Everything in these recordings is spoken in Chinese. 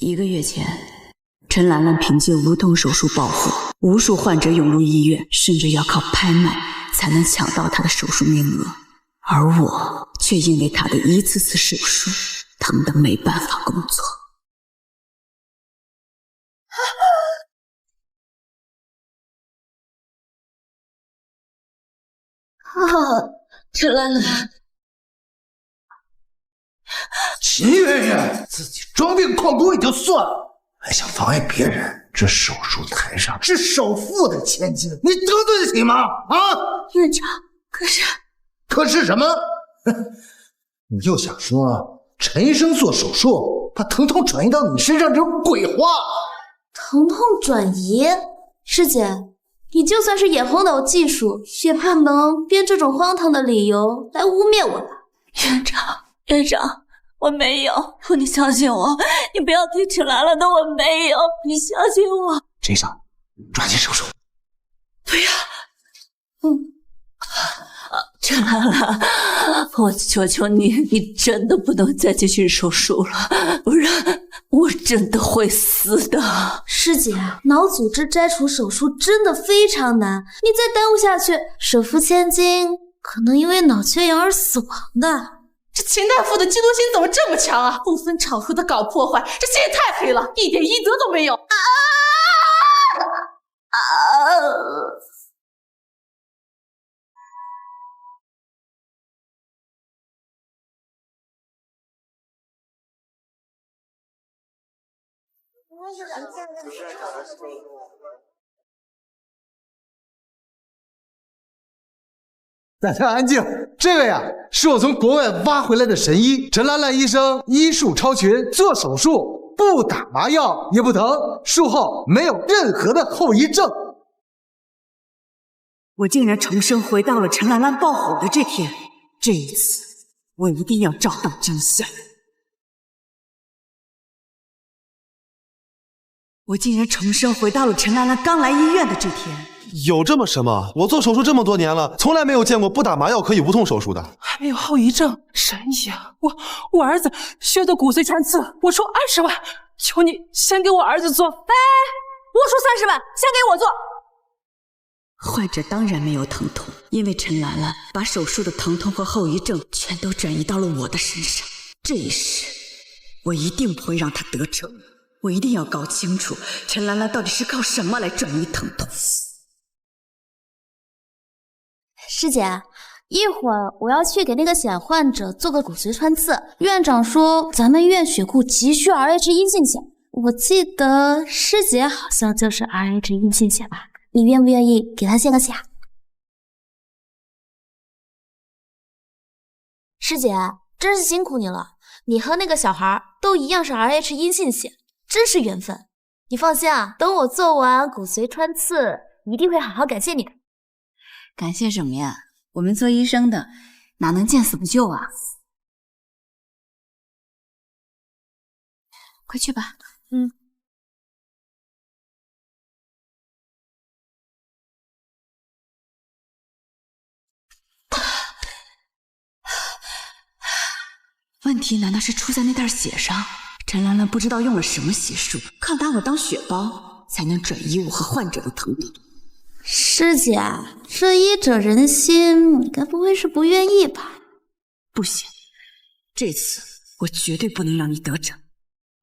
1个月前，陈兰兰凭借无痛手术保护，无数患者涌入医院，甚至要靠拍卖才能抢到她的手术名额，而我却因为她的一次次手术，疼得没办法工作。陈兰兰，秦媛媛自己装病旷工也就算了，还想妨碍别人这手术台上是首富的千金，你得罪得起吗？啊，院长，可是什么？你又想说陈医生做手术把疼痛转移到你身上这种鬼话？疼痛转移？师姐，你就算是眼红脑技术，也不能编这种荒唐的理由来污蔑我吧？院长，我没有，你相信我，你不要听陈兰兰的，我没有，你相信我。陈医生，抓紧手术！不要，陈兰兰，我求求你，你真的不能再继续手术了，不然我真的会死的。师姐，脑组织摘除手术真的非常难，你再耽误下去，首富千金可能因为脑缺氧而死亡的。这秦大夫的嫉妒心怎么这么强啊？不分场合的搞破坏，这心也太黑了，一点医德都没有。大家安静，这位是我从国外挖回来的神医陈兰兰医生，医术超群，做手术不打麻药也不疼，术后没有任何的后遗症。我竟然重生回到了陈兰兰爆火的这天，这一次我一定要找到真相。我竟然重生回到了陈兰兰刚来医院的这天。有这么神吗？我做手术这么多年了，从来没有见过不打麻药可以无痛手术的。还没有后遗症，神医啊！我儿子血的骨髓穿刺，我出20万，求你先给我儿子做。我出30万，先给我做。患者当然没有疼痛，因为陈兰兰把手术的疼痛和后遗症全都转移到了我的身上。这一世，我一定不会让她得逞。我一定要搞清楚陈兰兰到底是靠什么来转移疼痛。师姐，一会儿我要去给那个显患者做个骨髓穿刺。院长说咱们医院血库急需 Rh 阴性血，我记得师姐好像就是 Rh 阴性血吧？你愿不愿意给她献个血？师姐，真是辛苦你了，你和那个小孩都一样是 Rh 阴性血，真是缘分。你放心啊，等我做完骨髓穿刺，一定会好好感谢你的。感谢什么呀？我们做医生的哪能见死不救啊？快去吧。问题难道是出在那袋血上？陈兰兰不知道用了什么邪术，靠拿我当血包才能转移我和患者的疼痛。师姐，这医者仁心，你该不会是不愿意吧？不行，这次我绝对不能让你得逞。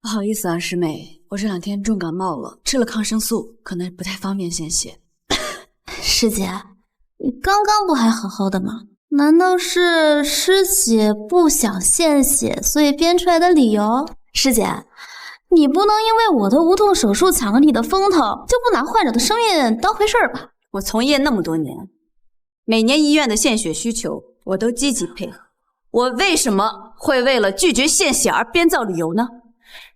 不好意思啊，师妹，我这2天重感冒了，吃了抗生素，可能不太方便献血。师姐，你刚刚不还好好的吗？难道是师姐不想献血，所以编出来的理由？师姐，你不能因为我的无痛手术抢了你的风头，就不拿患者的生命当回事儿吧？我从业那么多年，每年医院的献血需求，我都积极配合。我为什么会为了拒绝献血而编造理由呢？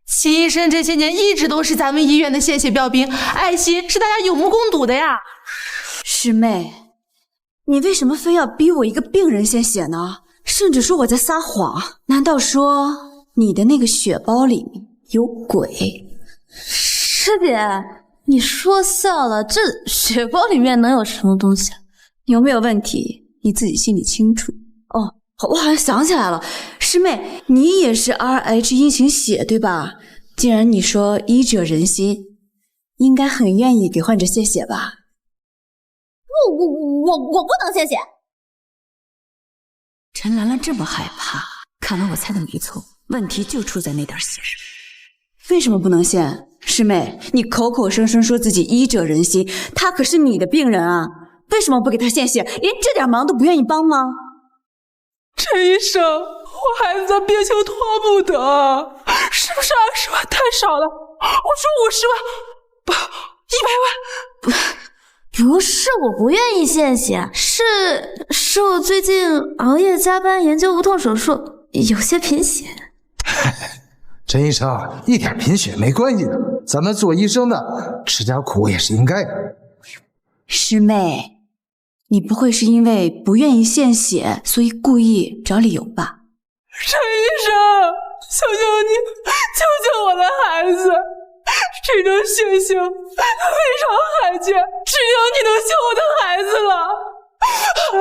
秦医生这些年一直都是咱们医院的献血标兵，爱心是大家有目共睹的呀。师妹，你为什么非要逼我一个病人献血呢？甚至说我在撒谎？难道说你的那个血包里面有鬼？师姐，你说笑了，这血包里面能有什么东西？有没有问题你自己心里清楚。我好像想起来了，师妹，你也是 Rh 阴型血对吧？既然你说医者仁心，应该很愿意给患者献血吧？我不能献血。陈兰兰这么害怕，看来我猜的没错，问题就出在那点血上。为什么不能献？师妹，你口口声声说自己医者仁心，他可是你的病人啊，为什么不给他献血？连这点忙都不愿意帮吗？陈医生，我孩子的病情拖不得，是不是20万太少了？我说50万，不，100万。不是我不愿意献血，是我最近熬夜加班研究无痛手术，有些贫血。陈医生，一点贫血没关系的，咱们做医生的吃点苦也是应该的。师妹，你不会是因为不愿意献血，所以故意找理由吧？陈医生，求求你，救救我的孩子！这种血型非常罕见，只有你能救我的孩子了。我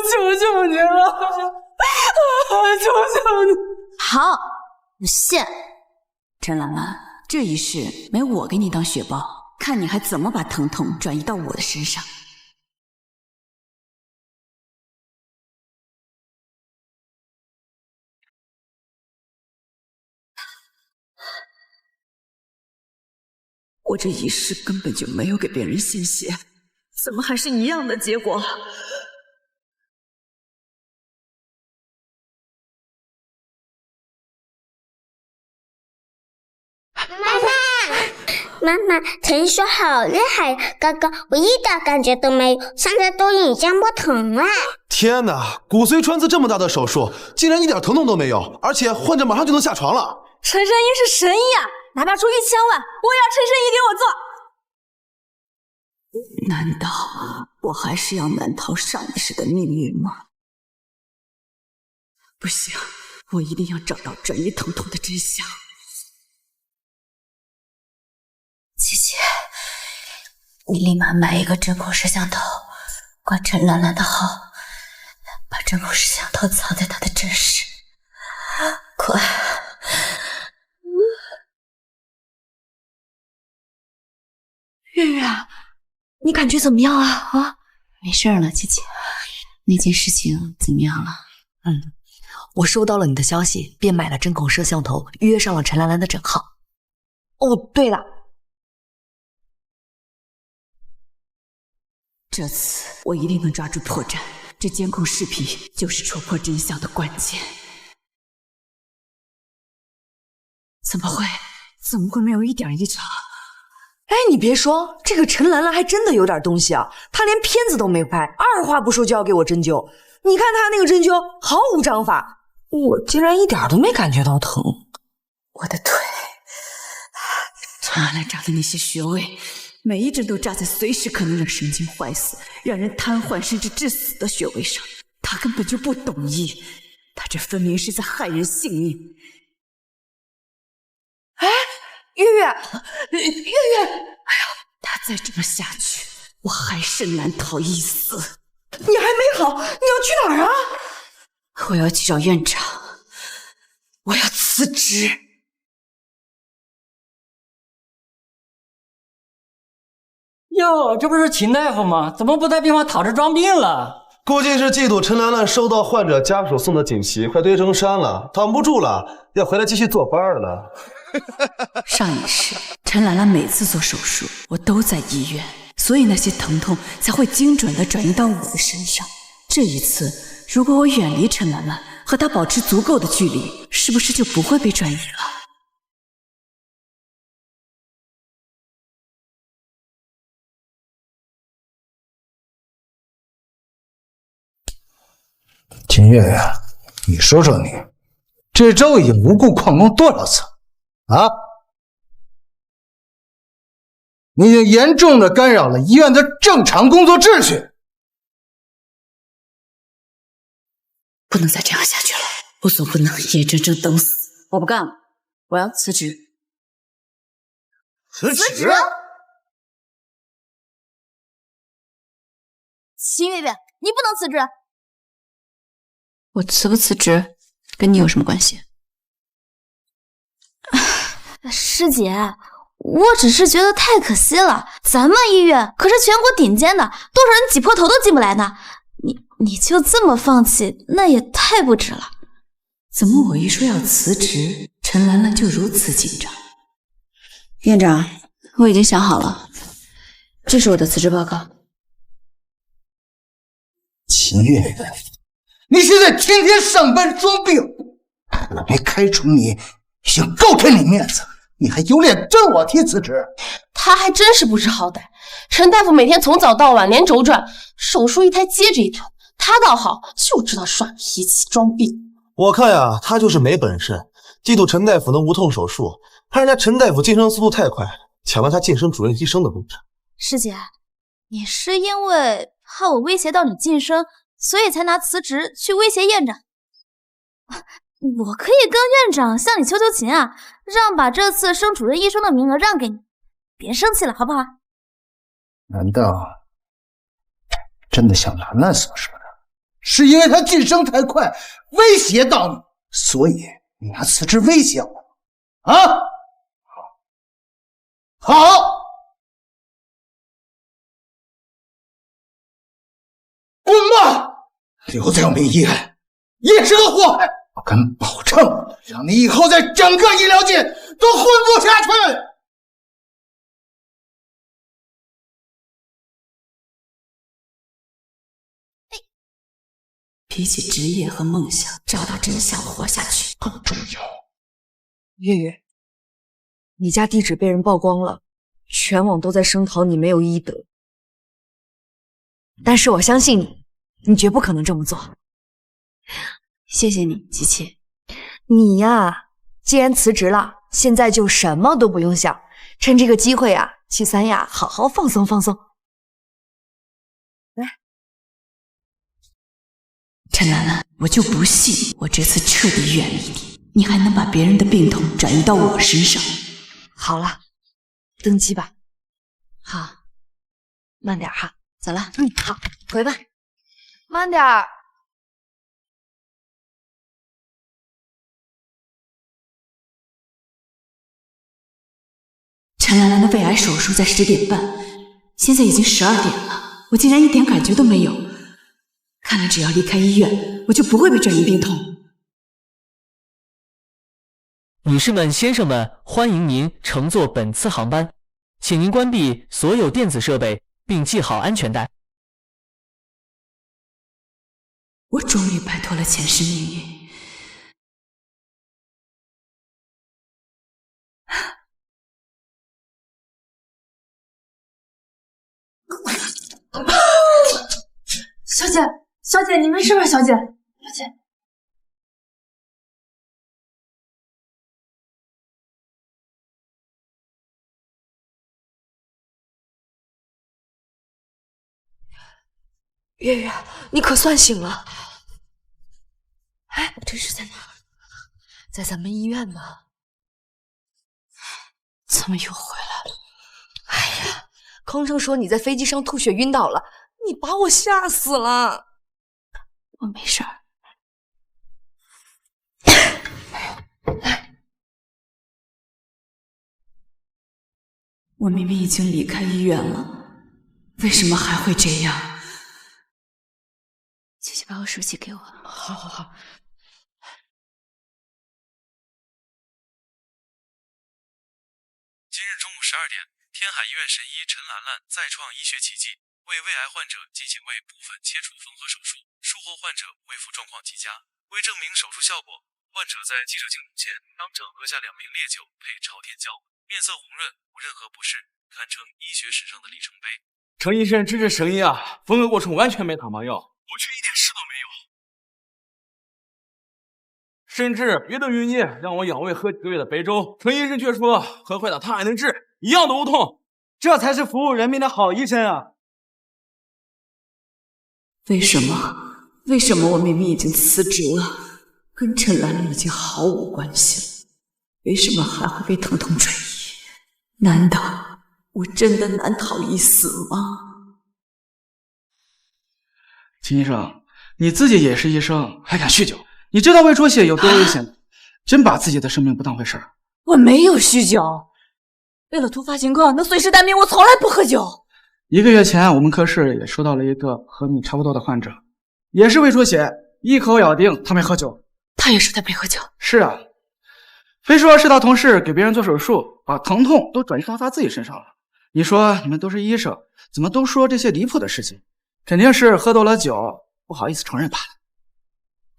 求求你了，求求你！好，我献。陈兰兰，这一世没我给你当血包，看你还怎么把疼痛转移到我的身上。我这一世根本就没有给别人献血，怎么还是一样的结果？妈妈，陈医生好厉害！刚刚我一点感觉都没有，现在都已经不疼了。天哪，骨髓穿刺这么大的手术，竟然一点疼痛都没有，而且患者马上就能下床了。陈神医是神医啊，哪怕出1000万，我也要陈神医给我做。难道我还是要难逃上一世的命运吗？不行，我一定要找到转移疼痛的真相。姐姐，你立马买一个针孔摄像头，关陈兰兰的号，把针孔摄像头藏在她的诊室，快！月月，你感觉怎么样啊？没事了，姐姐。那件事情怎么样了？我收到了你的消息，便买了针孔摄像头，预约上了陈兰兰的诊号。哦，对了，这次我一定能抓住破绽，这监控视频就是戳破真相的关键。怎么会没有一点异常？哎，你别说，这个陈兰兰还真的有点东西啊！她连片子都没拍，二话不说就要给我针灸。你看她那个针灸毫无章法，我竟然一点都没感觉到疼。我的腿，陈兰兰扎的那些穴位，每一针都扎在随时可能让神经坏死、让人瘫痪甚至致死的穴位上。她根本就不懂医，她这分明是在害人性命。哎，月月，哎呀，他再这么下去，我还是难逃一死。你还没好，你要去哪儿啊？我要去找院长，我要辞职。哟，这不是秦大夫吗？怎么不在病房躺着装病了？估计是嫉妒陈兰兰收到患者家属送的锦旗，快堆成山了，躺不住了，要回来继续坐班了。上一世，陈兰兰每次做手术，我都在医院，所以那些疼痛才会精准地转移到我的身上。这一次，如果我远离陈兰兰，和她保持足够的距离，是不是就不会被转移了？秦月月，你说说你，这周已经无故旷工多少次啊？你已经严重的干扰了医院的正常工作秩序。不能再这样下去了，我总不能眼睁睁等死。我不干了，我要辞职。辞职？秦月月，你不能辞职。我辞不辞职跟你有什么关系？师姐，我只是觉得太可惜了，咱们医院可是全国顶尖的，多少人挤破头都进不来呢。你就这么放弃，那也太不值了。怎么我一说要辞职，陈兰兰就如此紧张？院长，我已经想好了，这是我的辞职报告。秦月，你现在天天上班装病，我没开除你已经够给你面子，你还有脸对我提辞职？他还真是不知好歹。陈大夫每天从早到晚连轴转，手术一台接着一台，他倒好，就知道耍脾气装病。我看呀，他就是没本事，嫉妒陈大夫能无痛手术，怕人家陈大夫晋升速度太快，抢了他晋升主任医生的位置。师姐，你是因为怕我威胁到你晋升，所以才拿辞职去威胁院长？我可以跟院长向你求求情啊，让把这次升主任医生的名额让给你，别生气了好不好？难道真的像兰兰所说的，是因为他晋升太快威胁到你，所以你拿辞职威胁我啊？好，滚吧！留在我们医院也是个祸害，我敢保证，让你以后在整个医疗界都混不下去。比起职业和梦想，找到真相活下去更重要。月月，你家地址被人曝光了，全网都在声讨你没有医德。但是我相信你，你绝不可能这么做。谢谢你，琪琪。你呀，既然辞职了，现在就什么都不用想，趁这个机会啊，去三亚好好放松放松。来，陈兰兰，我就不信我这次彻底远离你，你还能把别人的病痛转移到我身上。好了，登机吧。好，慢点哈。走了。好，回吧。慢点儿。陈兰兰的胃癌手术在10点半，现在已经12点了，我竟然一点感觉都没有。看来只要离开医院，我就不会被转移病痛。女士们、先生们，欢迎您乘坐本次航班，请您关闭所有电子设备，并系好安全带。我终于摆脱了前世命运。小姐，小姐，你没事吧？小姐，小姐。月月，你可算醒了。哎，这是在哪儿？在咱们医院呢。怎么又回来了？哎呀，吭声说你在飞机上吐血晕倒了，你把我吓死了。我没事儿。我明明已经离开医院了，为什么还会这样？琪琪，把我手机给我。好好好。今日中午12点，天海医院神医陈兰兰再创医学奇迹，为胃癌患者进行胃部分切除缝合手术。术后患者胃腹状况极佳。为证明手术效果，患者在记者镜头前当场喝下2瓶烈酒配朝天椒，面色红润，无任何不适，堪称医学史上的里程碑。程医生真是神医啊！缝合过程完全没打麻药，我却一点事都没有。甚至别的御医让我养胃喝几个月的白粥，程医生却说喝坏了他还能治，一样的无痛。这才是服务人民的好医生啊！为什么？为什么我明明已经辞职了，跟陈兰兰已经毫无关系了，为什么还会被疼痛转移？难道我真的难逃一死吗？秦医生，你自己也是医生，还敢酗酒？你知道胃出血有多危险？真把自己的生命不当回事儿。我没有酗酒。为了突发情况，能随时待命，我从来不喝酒。1个月前，我们科室也收到了一个和你差不多的患者，也是胃出血，一口咬定他没喝酒。他也说他没喝酒。是啊，非说是他同事给别人做手术，把疼痛都转移到他自己身上了。你说你们都是医生，怎么都说这些离谱的事情？肯定是喝多了酒，不好意思承认罢了。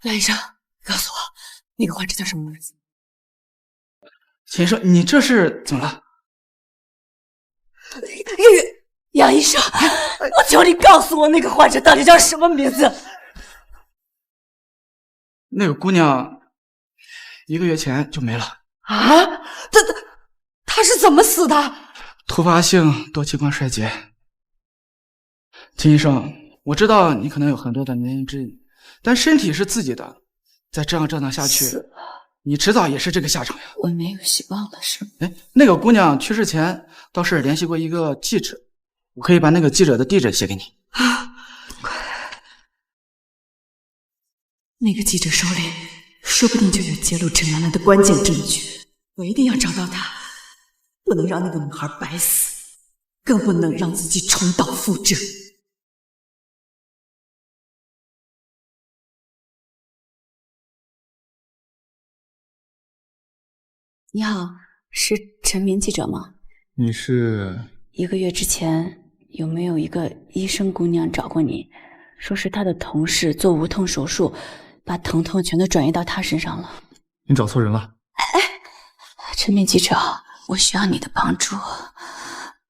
赖医生，告诉我那个患者叫什么名字？秦说，你这是怎么了？杨医生，我求你告诉我那个患者到底叫什么名字？那个姑娘1个月前就没了。啊？她是怎么死的？突发性多器官衰竭。秦医生，我知道你可能有很多的原因之一，但身体是自己的，再这样折腾下去，你迟早也是这个下场呀。我没有希望了，是吗？哎，那个姑娘去世前倒是联系过一个记者，我可以把那个记者的地址写给你。那个记者手里说不定就有揭露陈兰兰的关键证据，我一定要找到他，不能让那个女孩白死，更不能让自己重蹈覆辙。你好，是陈明记者吗？你是1个月之前有没有一个医生姑娘找过你，说是她的同事做无痛手术，把疼痛全都转移到她身上了？你找错人了。陈明记者，我需要你的帮助，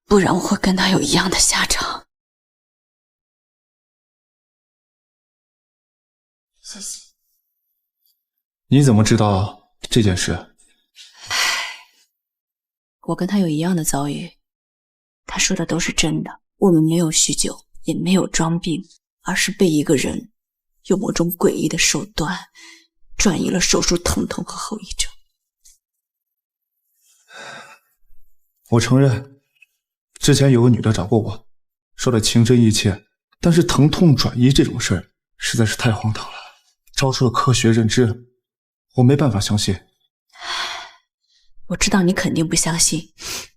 不然我会跟她有一样的下场。谢谢。你怎么知道这件事？我跟他有一样的遭遇，他说的都是真的。我们没有酗酒，也没有装病，而是被一个人用某种诡异的手段转移了手术疼痛和后遗症。我承认，之前有个女的找过我，说的情真意切，但是疼痛转移这种事儿实在是太荒唐了，超出了科学认知，我没办法相信。我知道你肯定不相信，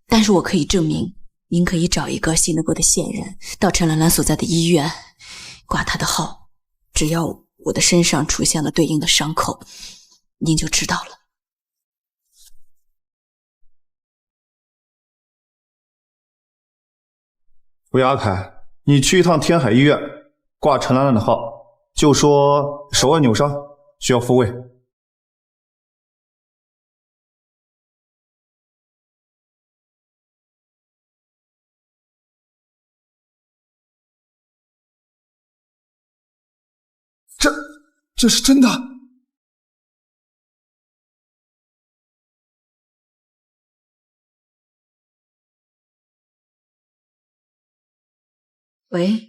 但是我可以证明，您可以找一个信得过的线人，到陈兰兰所在的医院挂她的号，只要我的身上出现了对应的伤口，您就知道了。吴亚凯，你去一趟天海医院，挂陈兰兰的号，就说手腕扭伤，需要复位。这是真的？喂，月月，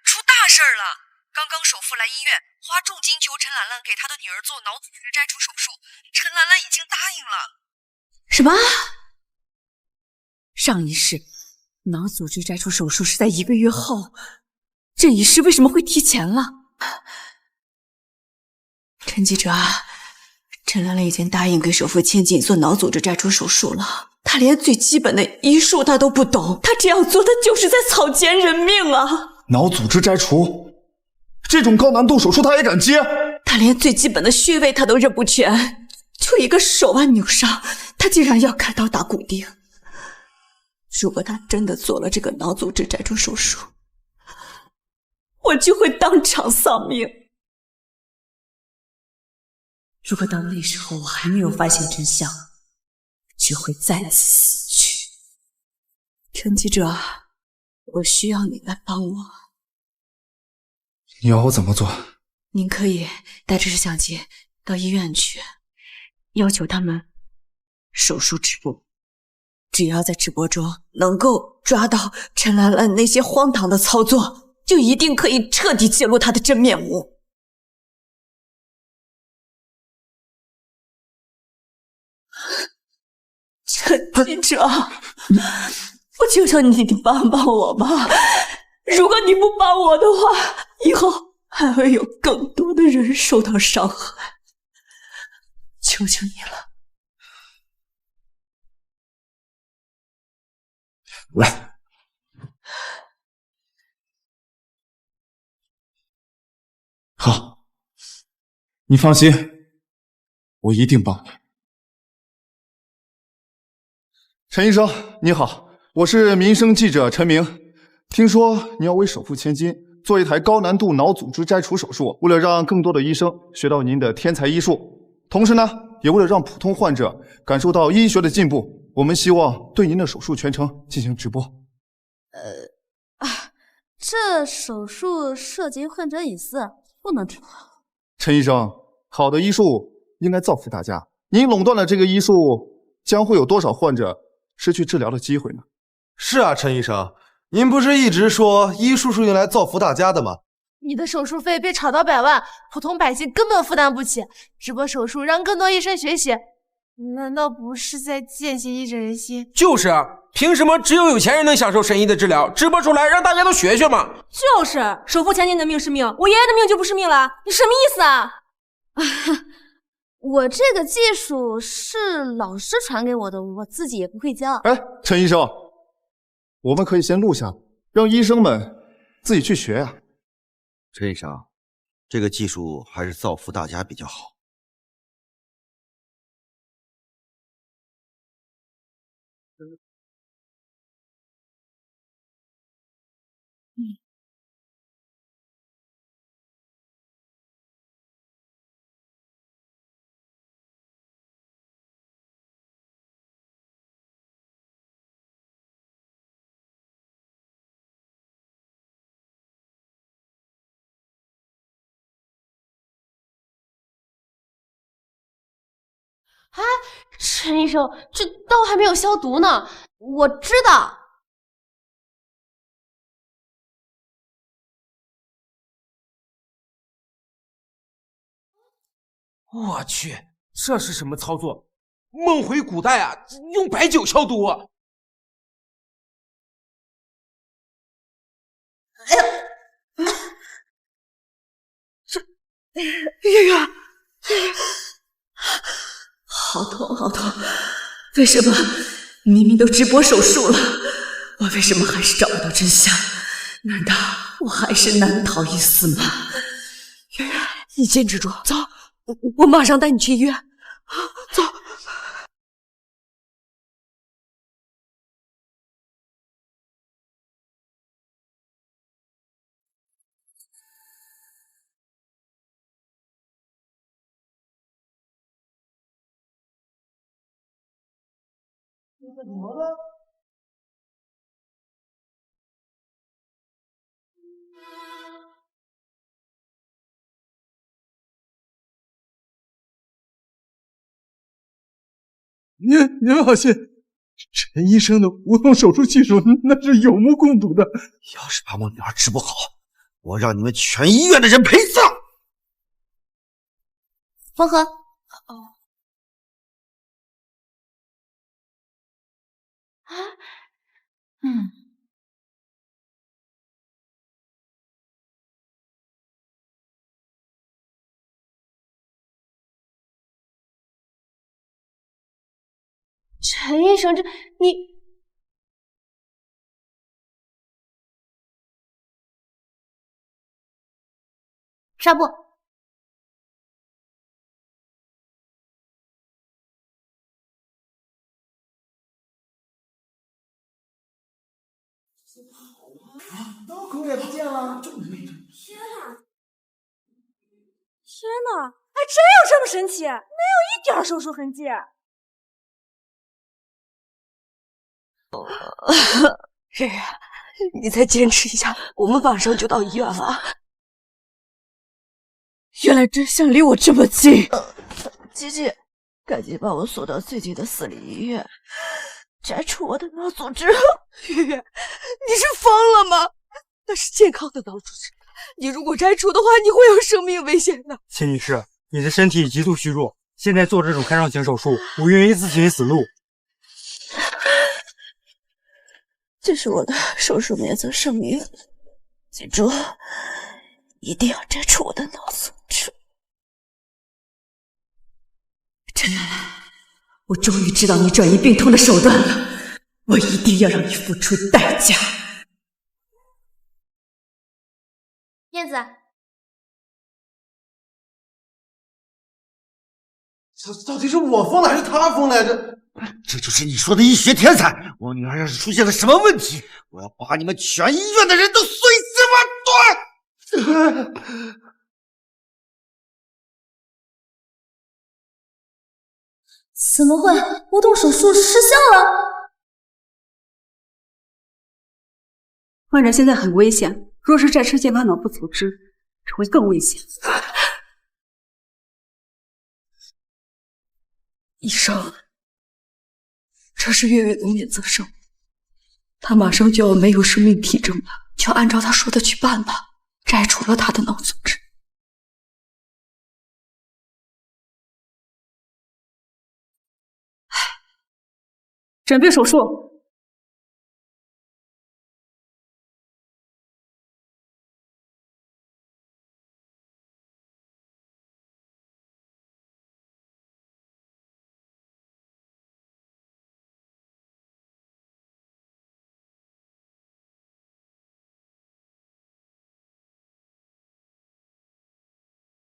出大事了！刚刚首富来医院，花重金求陈兰兰给他的女儿做脑组织摘除手术，陈兰兰已经答应了。什么？上一世脑组织摘除手术是在1个月后，这一世为什么会提前了？陈记者，陈兰兰已经答应给首富千金做脑组织摘除手术了，她连最基本的医术她都不懂，她这样做她就是在草菅人命啊！脑组织摘除这种高难度手术她也敢接？她连最基本的穴位她都认不全，就一个手腕扭伤，她竟然要开刀打骨钉。如果她真的做了这个脑组织摘除手术，我就会当场丧命。如果到那时候我还没有发现真相，就会再次死去。陈记者，我需要你来帮我。你要我怎么做？您可以带着摄像机到医院去，要求他们手术直播。只要在直播中能够抓到陈兰兰那些荒唐的操作，就一定可以彻底揭露她的真面目。陈记者，我求求你帮帮我吧！如果你不帮我的话，以后还会有更多的人受到伤害。求求你了。来。好，你放心，我一定帮你。陈医生，你好，我是民生记者陈明。听说你要为首富千金做一台高难度脑组织摘除手术，为了让更多的医生学到您的天才医术，同时呢，也为了让普通患者感受到医学的进步，我们希望对您的手术全程进行直播。这手术涉及患者隐私，不能听话。陈医生，好的医术应该造福大家。您垄断了这个医术，将会有多少患者失去治疗的机会呢？是啊，陈医生，您不是一直说医术是用来造福大家的吗？你的手术费被炒到100万，普通百姓根本负担不起。直播手术让更多医生学习，难道不是在践行医者仁心？就是啊，凭什么只有有钱人能享受神医的治疗？直播出来让大家都学学嘛！就是首富千金的命是命，我爷爷的命就不是命了，你什么意思啊？我这个技术是老师传给我的，我自己也不会教。哎，陈医生，我们可以先录下，让医生们自己去学呀。陈医生，这个技术还是造福大家比较好。哎，陈医生，这刀还没有消毒呢。我知道。我去，这是什么操作？梦回古代啊，用白酒消毒啊！哎呀，月月，好痛好痛！为什么明明都直播手术了，我为什么还是找不到真相？难道我还是难逃一死吗？月月，你坚持住，走，我马上带你去医院。走。你们好心，陈医生的无痛手术技术那是有目共睹的。要是把我女儿治不好，我让你们全医院的人陪葬。风和，陈医生，你纱布。刀口也不见了。天哪，还真有这么神奇，没有一点手术痕迹。月月，你再坚持一下，我们马上就到医院了。原来真相离我这么近。姐姐，赶紧把我送到最近的私立医院，摘除我的脑组织。月月，你是疯了吗？那是健康的脑组织，你如果摘除的话，你会有生命危险的。秦女士，你的身体极度虚弱，现在做这种开创性手术，我愿意自寻死路。这是我的手术免责声明，记住，一定要摘除我的脑组织。陈兰兰，我终于知道你转移病痛的手段了。我一定要让你付出代价。燕子，到底是我疯了还是他疯了呀？这就是你说的医学天才！我女儿要是出现了什么问题，我要把你们全医院的人都碎尸万段！怎么会？无痛手术失效了？患者现在很危险，若是再吃健康脑部组织，只会更危险。医生，这是月月的免责声，他马上就要没有生命体征了，就按照他说的去办吧，摘除了他的脑组织。准备手术。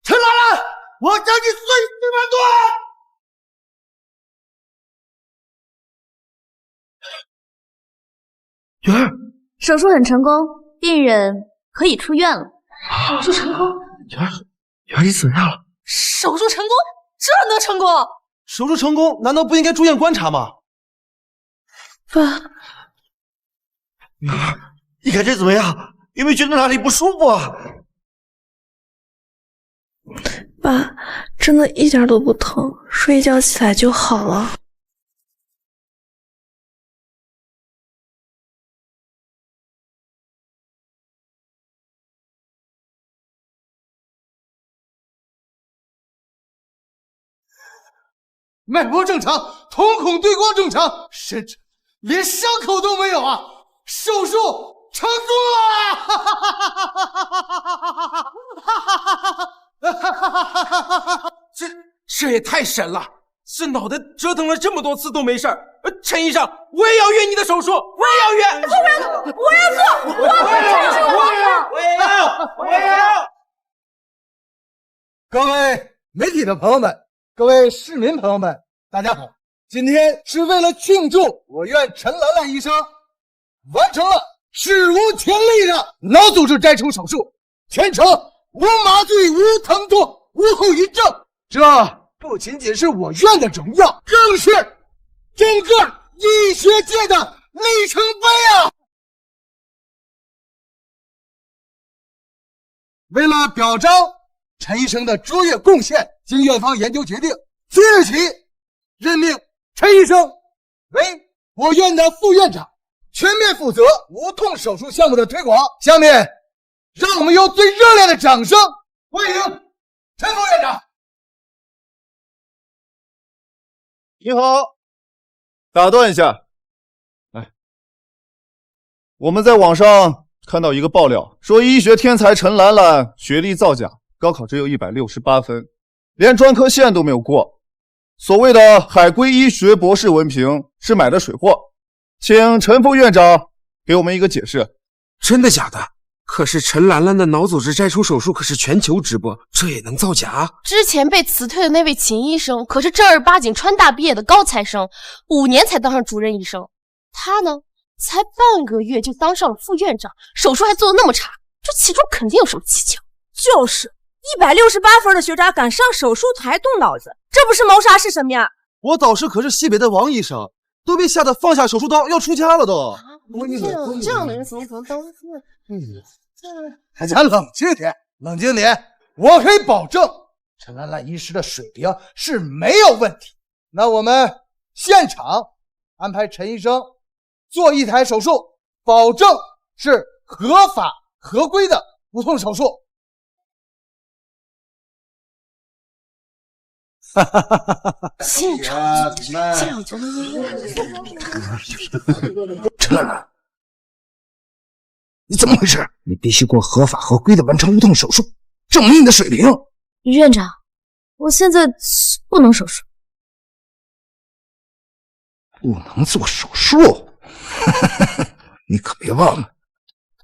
陈兰兰，我将你碎尸万段！女儿，手术很成功，病人可以出院了。手术成功，女儿你怎么样了？手术成功，这能成功？手术成功，难道不应该住院观察吗？爸，女儿，你感觉怎么样？有没有觉得哪里不舒服啊？爸，真的一点都不疼，睡一觉起来就好了。脉搏正常，瞳孔对光正常，甚至连伤口都没有啊！手术成功了！这也太神了！这脑袋折腾了这么多次都没事儿。陈医生，我也要约你的手术，我也要约！我要做，我也要！各位媒体的朋友们，各位市民朋友们，大家好！今天是为了庆祝我院陈兰兰医生完成了史无前例的脑组织摘除手术，全程无麻醉、无疼痛、无后遗症。这不仅仅是我院的荣耀，更是整个医学界的里程碑啊！为了表彰陈医生的卓越贡献，经院方研究决定，即日起任命陈医生为我院的副院长，全面负责无痛手术项目的推广。下面让我们用最热烈的掌声欢迎陈副院长。你好，打断一下，来，我们在网上看到一个爆料，说医学天才陈兰兰学历造假，高考只有168分，连专科线都没有过。所谓的海归医学博士文凭是买的水货，请陈副院长给我们一个解释。真的假的？可是陈兰兰的脑组织摘除手术可是全球直播，这也能造假？之前被辞退的那位秦医生可是正儿八经川大毕业的高材生，5年才当上主任医生。他呢，才半个月就当上了副院长，手术还做得那么差，这其中肯定有什么蹊跷。就是168分的学渣敢上手术台动脑子，这不是谋杀是什么呀？我导师可是西北的王医生，都被吓得放下手术刀要出家了都。这样的人怎么可能当？大家冷静点，冷静点，我可以保证陈兰兰医师的水平是没有问题。那我们现场安排陈医生做一台手术，保证是合法合规的无痛手术。现场就陈兰兰，你怎么回事？你必须给我合法合规的完成无痛手术，证明你的水平。院长，我现在不能手术。不能做手术？你可别忘了，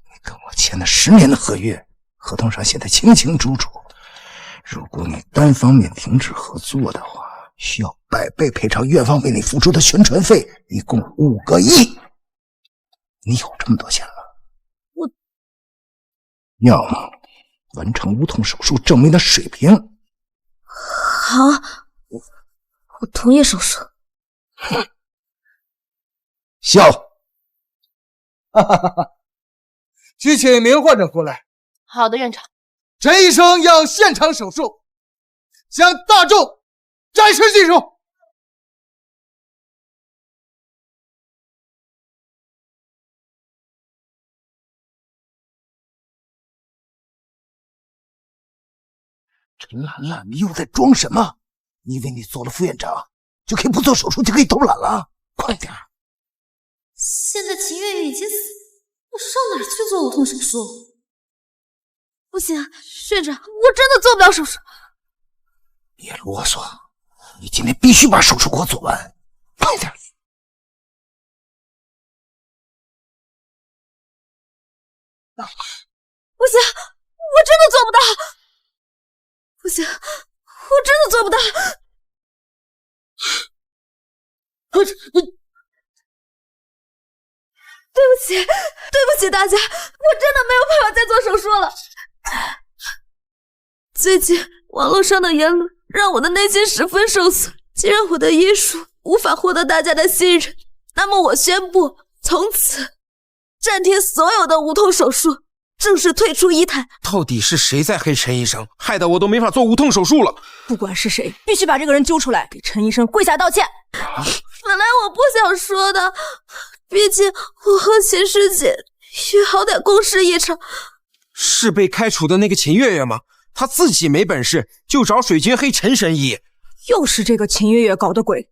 你跟我签了10年的合约，合同上写的清清楚楚。如果你单方面停止合作的话，需要100倍赔偿院方为你付出的宣传费，一共5个亿。你有这么多钱了？我要么完成无痛手术证明的水平。好，我同意手术。笑。去请一名患者过来。好的，院长。陈医生要现场手术，向大众展示技术。陈兰兰，你又在装什么？你以为你做了副院长就可以不做手术就可以偷懒了？快点！现在秦月月已经死，我上哪儿去做无痛手术？不行，院长，我真的做不了手术。别啰嗦，你今天必须把手术给我做完，快点！不行，我真的做不到。不行，我真的做不到。对不起，对不起大家，我真的没有办法再做手术了。最近网络上的言论让我的内心十分受损，既然我的医术无法获得大家的信任，那么我宣布从此暂停所有的无痛手术，正式退出医坛。到底是谁在黑陈医生，害得我都没法做无痛手术了？不管是谁，必须把这个人揪出来，给陈医生跪下道歉。本来我不想说的，毕竟我和秦师姐也好歹共事一场。是被开除的那个秦月月吗？她自己没本事，就找水军黑陈神医。又是这个秦月月搞的鬼，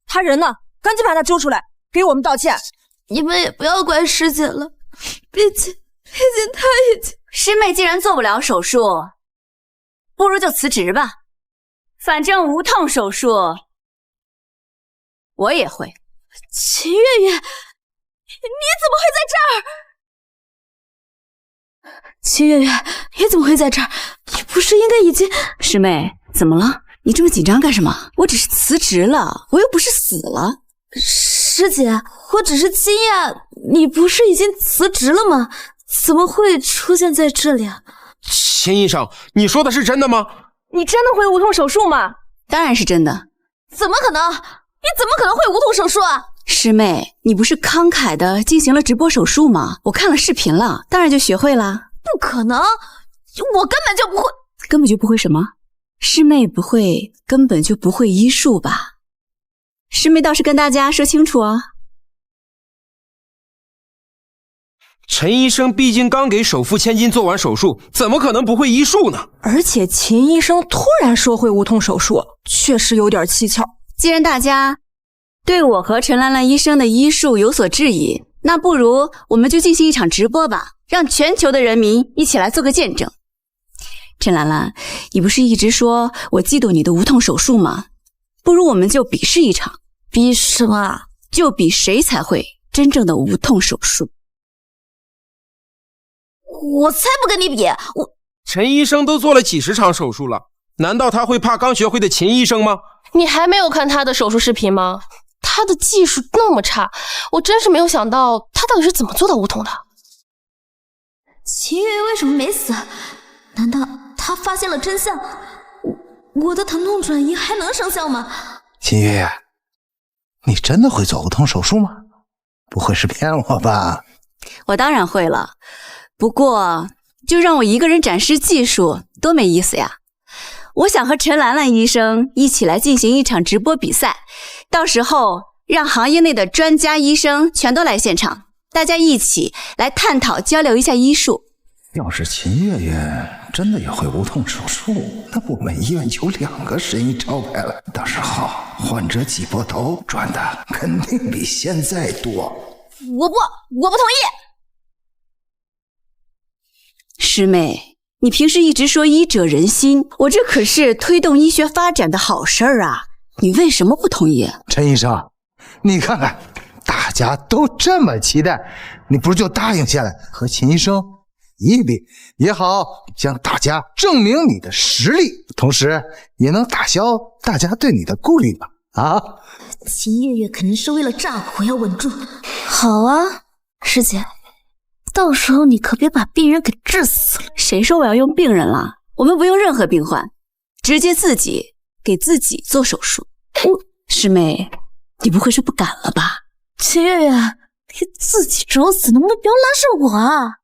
他人呢？赶紧把他揪出来，给我们道歉。你们也不要怪师姐了，毕竟她已经……师妹既然做不了手术，不如就辞职吧。反正无痛手术我也会。秦月月，你怎么会在这儿？秦月月，你怎么会在这儿？你不是应该已经……师妹，怎么了？你这么紧张干什么？我只是辞职了，我又不是死了。师姐，我只是惊讶，你不是已经辞职了吗？怎么会出现在这里啊？秦医生，你说的是真的吗？你真的会无痛手术吗？当然是真的。怎么可能？你怎么可能会无痛手术啊？师妹，你不是慷慨的进行了直播手术吗？我看了视频了，当然就学会了。不可能，我根本就不会。根本就不会什么？师妹不会，根本就不会医术吧？师妹倒是跟大家说清楚哦。陈医生毕竟刚给首富千金做完手术，怎么可能不会医术呢？而且秦医生突然说会无痛手术，确实有点蹊跷。既然大家对我和陈兰兰医生的医术有所质疑，那不如我们就进行一场直播吧，让全球的人民一起来做个见证。陈兰兰，你不是一直说我嫉妒你的无痛手术吗？不如我们就比试一场。比什么啊？就比谁才会真正的无痛手术。我才不跟你比！陈医生都做了几十场手术了，难道他会怕刚学会的秦医生吗？你还没有看他的手术视频吗？他的技术那么差，我真是没有想到他到底是怎么做到无痛的。秦月月为什么没死？难道他发现了真相？我的疼痛转移还能生效吗？秦月月，你真的会做无痛手术吗？不会是骗我吧？我当然会了，不过就让我一个人展示技术，多没意思呀！我想和陈兰兰医生一起来进行一场直播比赛，到时候让行业内的专家医生全都来现场，大家一起来探讨交流一下医术。要是秦月月真的也会无痛手术，那我们医院就2个神医招牌了，到时候患者挤破头赚的肯定比现在多。我不同意。师妹，你平时一直说医者仁心，我这可是推动医学发展的好事儿啊，你为什么不同意？陈医生，你看看，大家都这么期待，你不如就答应下来，和秦医生比一比，也好向大家证明你的实力，同时也能打消大家对你的顾虑吧。啊，秦月月肯定是为了炸我要稳住。好啊，师姐，到时候你可别把病人给治死了。谁说我要用病人了？我们不用任何病患，直接自己给自己做手术。师妹，你不会是不敢了吧？秦月月，你自己找死，能不能不要拉上我啊？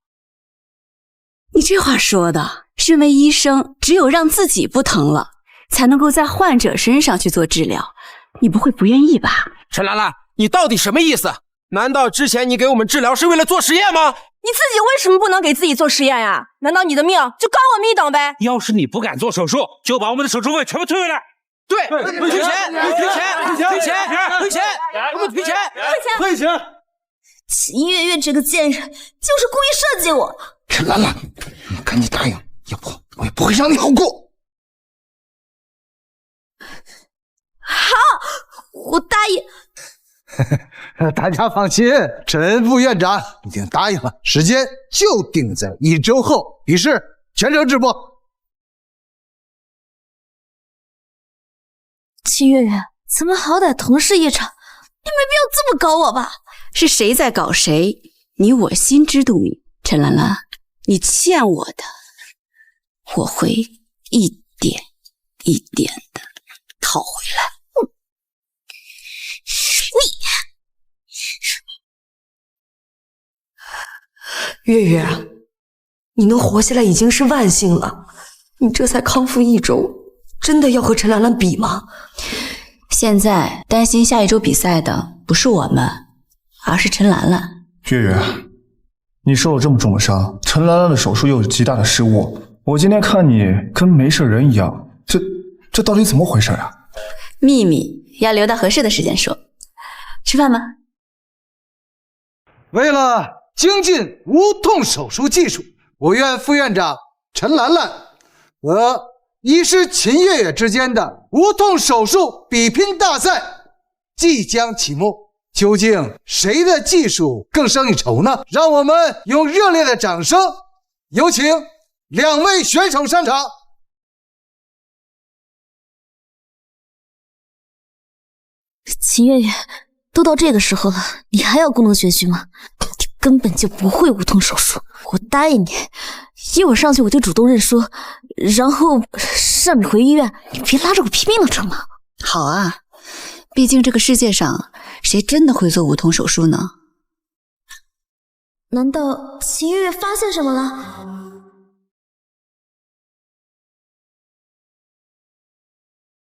你这话说的，身为医生，只有让自己不疼了，才能够在患者身上去做治疗。你不会不愿意吧？陈兰兰，你到底什么意思？难道之前你给我们治疗是为了做实验吗？你自己为什么不能给自己做实验呀？难道你的命就高我们一等呗？要是你不敢做手术，就把我们的手术费全部退回来。对，退钱，退钱，退钱，退钱，我们退钱，退钱！秦月月这个贱人就是故意设计我。陈兰兰，你赶紧答应，要不我也不会让你好过。好，我答应。大家放心，陈副院长已经答应了，时间就定在1周后，比试全程直播。秦月月，咱们好歹同事一场，你没必要这么搞我吧？是谁在搞谁，你我心知肚明。陈兰兰，你欠我的，我会一点一点的讨回来。月月，你能活下来已经是万幸了，你这才康复1周，真的要和陈兰兰比吗？现在担心下1周比赛的不是我们，而是陈兰兰。月月，你受了这么重的伤，陈兰兰的手术又有极大的失误，我今天看你跟没事人一样，这到底怎么回事啊？秘密要留到合适的时间说。吃饭吗？为了精进无痛手术技术，我院副院长陈兰兰和医师秦月月之间的无痛手术比拼大赛即将启幕。究竟谁的技术更胜一筹呢？让我们用热烈的掌声有请2位选手上场。秦月月，都到这个时候了，你还要故弄玄虚吗？你根本就不会无痛手术。我答应你，一会儿上去我就主动认输，然后让你回医院，你别拉着我拼命了，成吗？好啊，毕竟这个世界上谁真的会做无痛手术呢？难道秦月月发现什么了？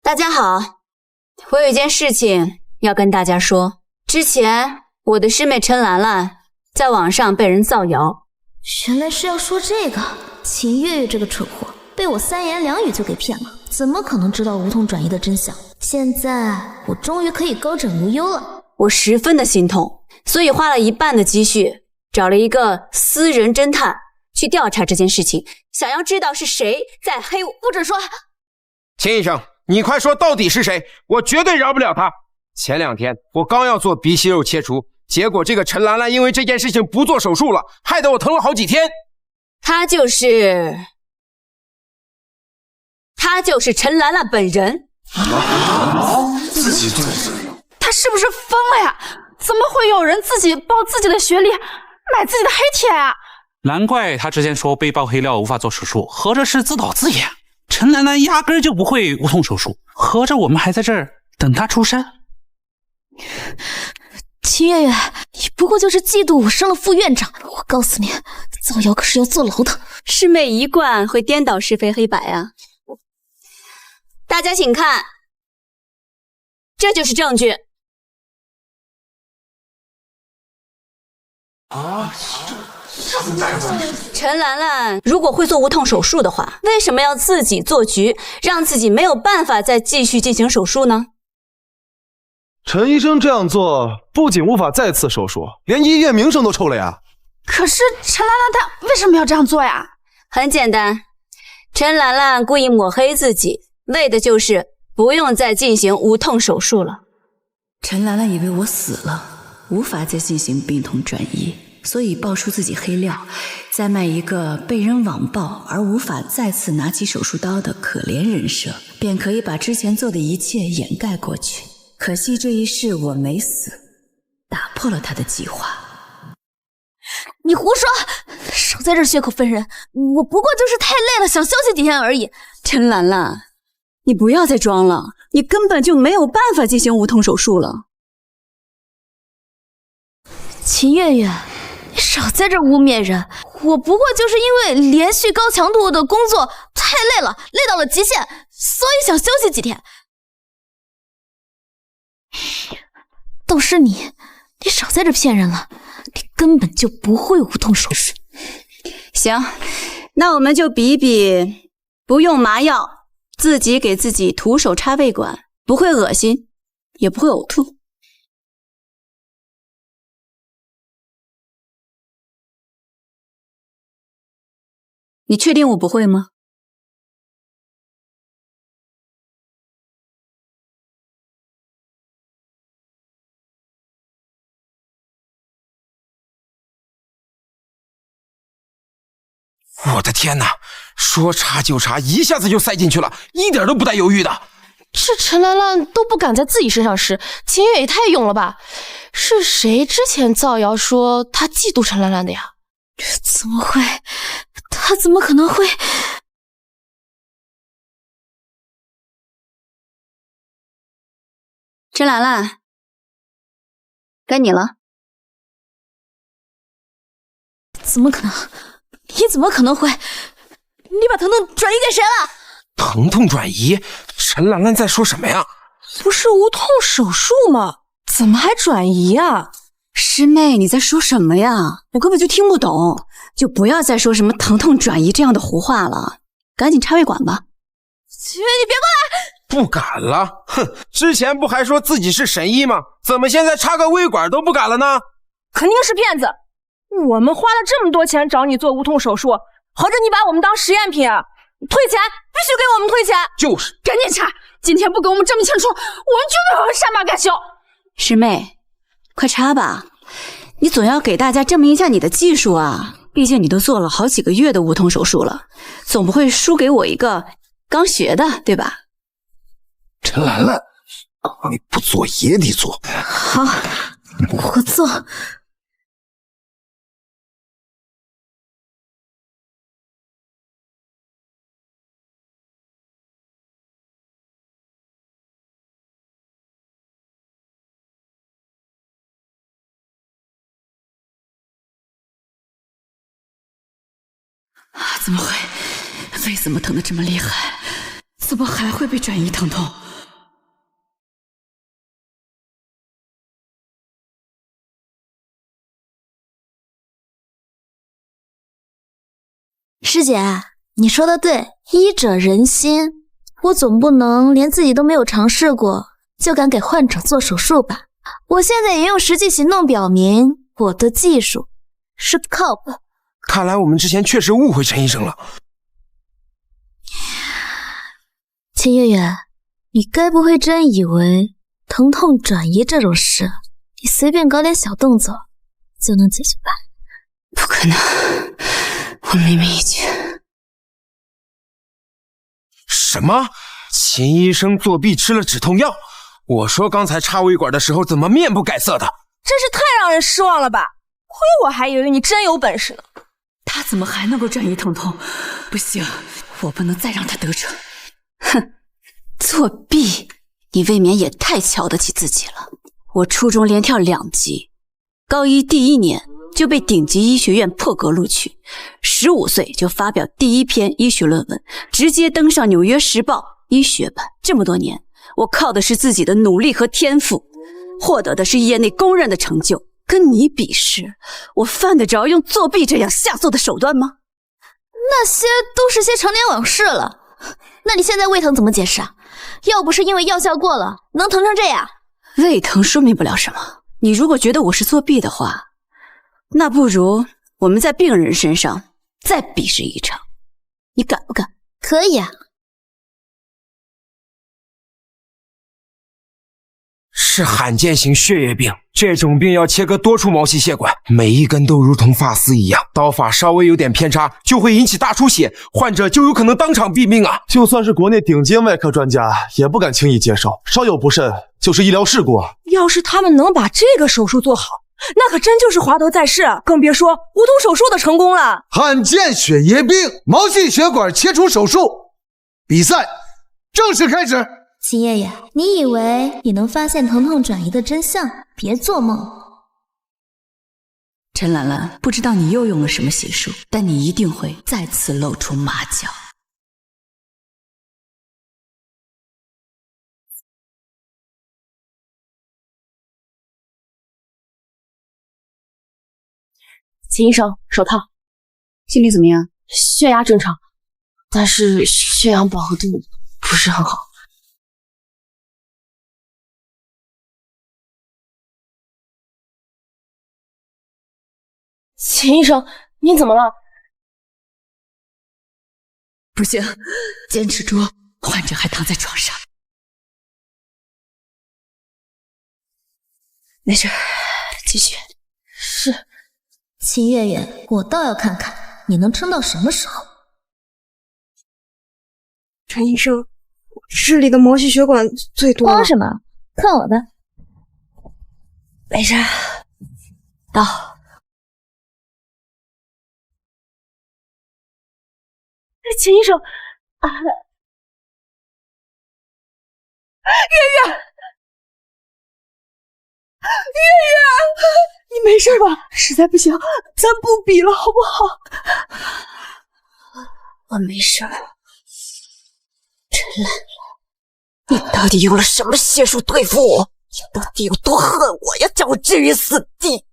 大家好，我有一件事情要跟大家说。之前我的师妹陈兰兰在网上被人造谣。原来是要说这个。秦月月这个蠢货被我3言2语就给骗了，怎么可能知道无痛转移的真相？现在我终于可以高枕无忧了。我十分的心痛，所以花了1半的积蓄找了一个私人侦探去调查这件事情，想要知道是谁在黑我。不准说。秦医生，你快说到底是谁？我绝对饶不了他。前2天我刚要做鼻息肉切除，结果这个陈兰兰因为这件事情不做手术了，害得我疼了好几天。她就是陈兰兰本人。自己做？他是不是疯了呀？怎么会有人自己报自己的学历，买自己的黑帖啊？难怪他之前说被爆黑料无法做手术，合着是自导自演。陈兰兰压根就不会无痛手术，合着我们还在这儿等他出山。秦月月，你不过就是嫉妒我升了副院长，我告诉你，造谣可是要坐牢的。师妹一贯会颠倒是非黑白啊！大家请看，这就是证据。陈兰兰如果会做无痛手术的话，为什么要自己做局，让自己没有办法再继续进行手术呢？陈医生这样做，不仅无法再次手术，连医院名声都臭了呀。可是陈兰兰她为什么要这样做呀？很简单，陈兰兰故意抹黑自己，为的就是不用再进行无痛手术了。陈兰兰以为我死了，无法再进行病痛转移，所以爆出自己黑料，再卖一个被人网暴而无法再次拿起手术刀的可怜人设，便可以把之前做的一切掩盖过去。可惜这一世我没死，打破了他的计划。你胡说！少在这儿血口喷人，我不过就是太累了，想休息几天而已。陈兰兰，你不要再装了，你根本就没有办法进行无痛手术了。秦月月，你少在这污蔑人！我不过就是因为连续高强度的工作太累了，累到了极限，所以想休息几天。都是你少在这骗人了，你根本就不会无痛手术。行，那我们就比比，不用麻药，自己给自己徒手插胃管，不会恶心，也不会呕吐。你确定我不会吗？我的天哪，说插就插，一下子就塞进去了，一点都不带犹豫的。这陈兰兰都不敢在自己身上试，秦月也太勇了吧？是谁之前造谣说他嫉妒陈兰兰的呀？怎么会？他怎么可能会？陈兰兰，该你了。怎么可能？你怎么可能会？你把疼痛转移给谁了？疼痛转移？陈兰兰在说什么呀？不是无痛手术吗？怎么还转移啊？师妹，你在说什么呀？我根本就听不懂，就不要再说什么疼痛转移这样的胡话了，赶紧插胃管吧。秦月，你别过来！不敢了，哼！之前不还说自己是神医吗？怎么现在插个胃管都不敢了呢？肯定是骗子！我们花了这么多钱找你做无痛手术，合着你把我们当实验品啊？退钱，必须给我们退钱！就是，赶紧插！今天不给我们证明清楚，我们绝对会善罢甘休。师妹，快插吧！你总要给大家证明一下你的技术啊！毕竟你都做了好几个月的无痛手术了，总不会输给我一个刚学的，对吧？陈兰兰，你不做也得做。好，我做。怎么会？胃怎么疼得这么厉害？怎么还会被转移疼痛？师姐，你说的对，医者仁心。我总不能连自己都没有尝试过，就敢给患者做手术吧？我现在也用实际行动表明，我的技术是靠谱。看来我们之前确实误会陈医生了。秦月月，你该不会真以为疼痛转移这种事，你随便搞点小动作就能解决吧？不可能，我明明已经……什么？秦医生作弊吃了止痛药？我说刚才插胃管的时候怎么面不改色的？真是太让人失望了吧！亏我还以为你真有本事呢。他怎么还能够转移疼痛？不行，我不能再让他得逞。哼，作弊！你未免也太瞧得起自己了。我初中连跳2级，高一第1年就被顶级医学院破格录取，15岁就发表第1篇医学论文，直接登上《纽约时报》医学版。这么多年，我靠的是自己的努力和天赋，获得的是业内公认的成就。跟你比试，我犯得着用作弊这样下作的手段吗？那些都是些陈年往事了。那你现在胃疼怎么解释啊？要不是因为药效过了，能疼成这样？胃疼说明不了什么。你如果觉得我是作弊的话，那不如我们在病人身上再比试一场，你敢不敢？可以啊。是罕见型血液病，这种病要切割多处毛细血管，每一根都如同发丝一样，刀法稍微有点偏差就会引起大出血，患者就有可能当场毙命啊！就算是国内顶尖外科专家，也不敢轻易接受，稍有不慎就是医疗事故。要是他们能把这个手术做好，那可真就是华佗在世，更别说无痛手术的成功了。罕见血液病毛细血管切除手术比赛正式开始。秦爷爷，你以为你能发现疼痛转移的真相？别做梦！陈兰兰，不知道你又用了什么邪术，但你一定会再次露出马脚。秦医生，手套。心里怎么样？血压正常，但是血氧饱和度不是很好。秦医生，您怎么了？不行，坚持住，患者还躺在床上。没事，继续。是。秦月月，我倒要看看你能撑到什么时候。陈医生，这里的毛细血管最多了。慌什么？看我的。没事，到。秦医生，月月，你没事吧？实在不行，咱不比了，好不好？我没事。陈兰兰，你到底用了什么邪术对付我？你到底有多恨我呀？将我置于死地！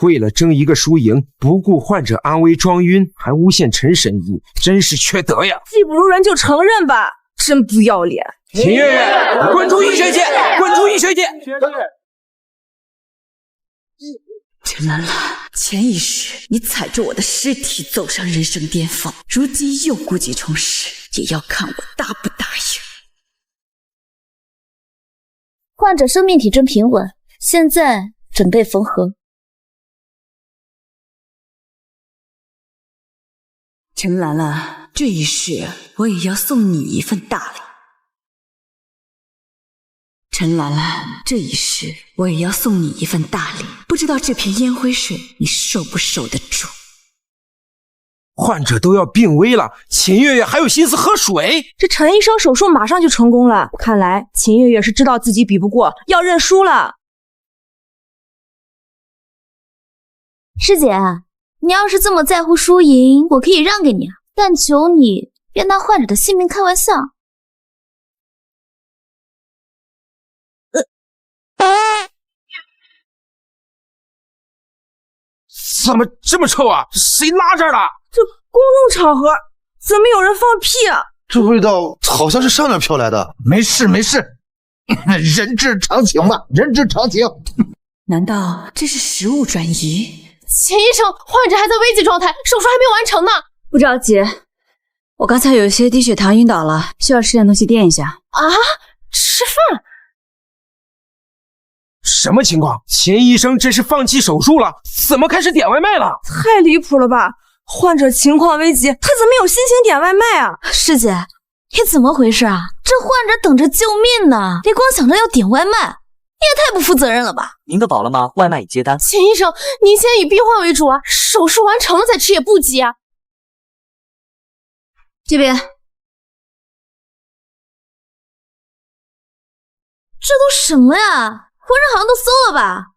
为了争一个输赢，不顾患者安危装晕，还诬陷陈神医，真是缺德呀！技不如人就承认吧，真不要脸！秦月月，滚出医学界！滚出医学界！陈兰兰，前一世你踩着我的尸体走上人生巅峰，如今又故技重施，也要看我答不答应。患者生命体征平稳，现在准备缝合。陈兰兰，这一世我也要送你一份大礼。陈兰兰，这一世我也要送你一份大礼，不知道这片烟灰水你受不受得住？患者都要病危了，秦月月还有心思喝水？这陈医生手术马上就成功了，看来秦月月是知道自己比不过，要认输了。师姐，你要是这么在乎输赢，我可以让给你啊，但求你别拿患者的性命开玩笑。怎么这么臭啊？谁拉这儿了？这公共场合怎么有人放屁啊？这味道好像是上面飘来的。没事没事，人之常情嘛，人之常情。难道这是食物转移？秦医生，患者还在危急状态，手术还没完成呢。不着急，我刚才有些低血糖晕倒了，需要吃点东西垫一下。啊？吃饭？什么情况？秦医生这是放弃手术了？怎么开始点外卖了？太离谱了吧！患者情况危急，他怎么有心情点外卖啊？师姐，你怎么回事啊？这患者等着救命呢，你光想着要点外卖，你也太不负责任了吧！您的饱了吗？外卖已接单。秦医生，您先以病患为主啊，手术完成了再吃也不急啊。这边。这都什么呀？浑身好像都馊了吧？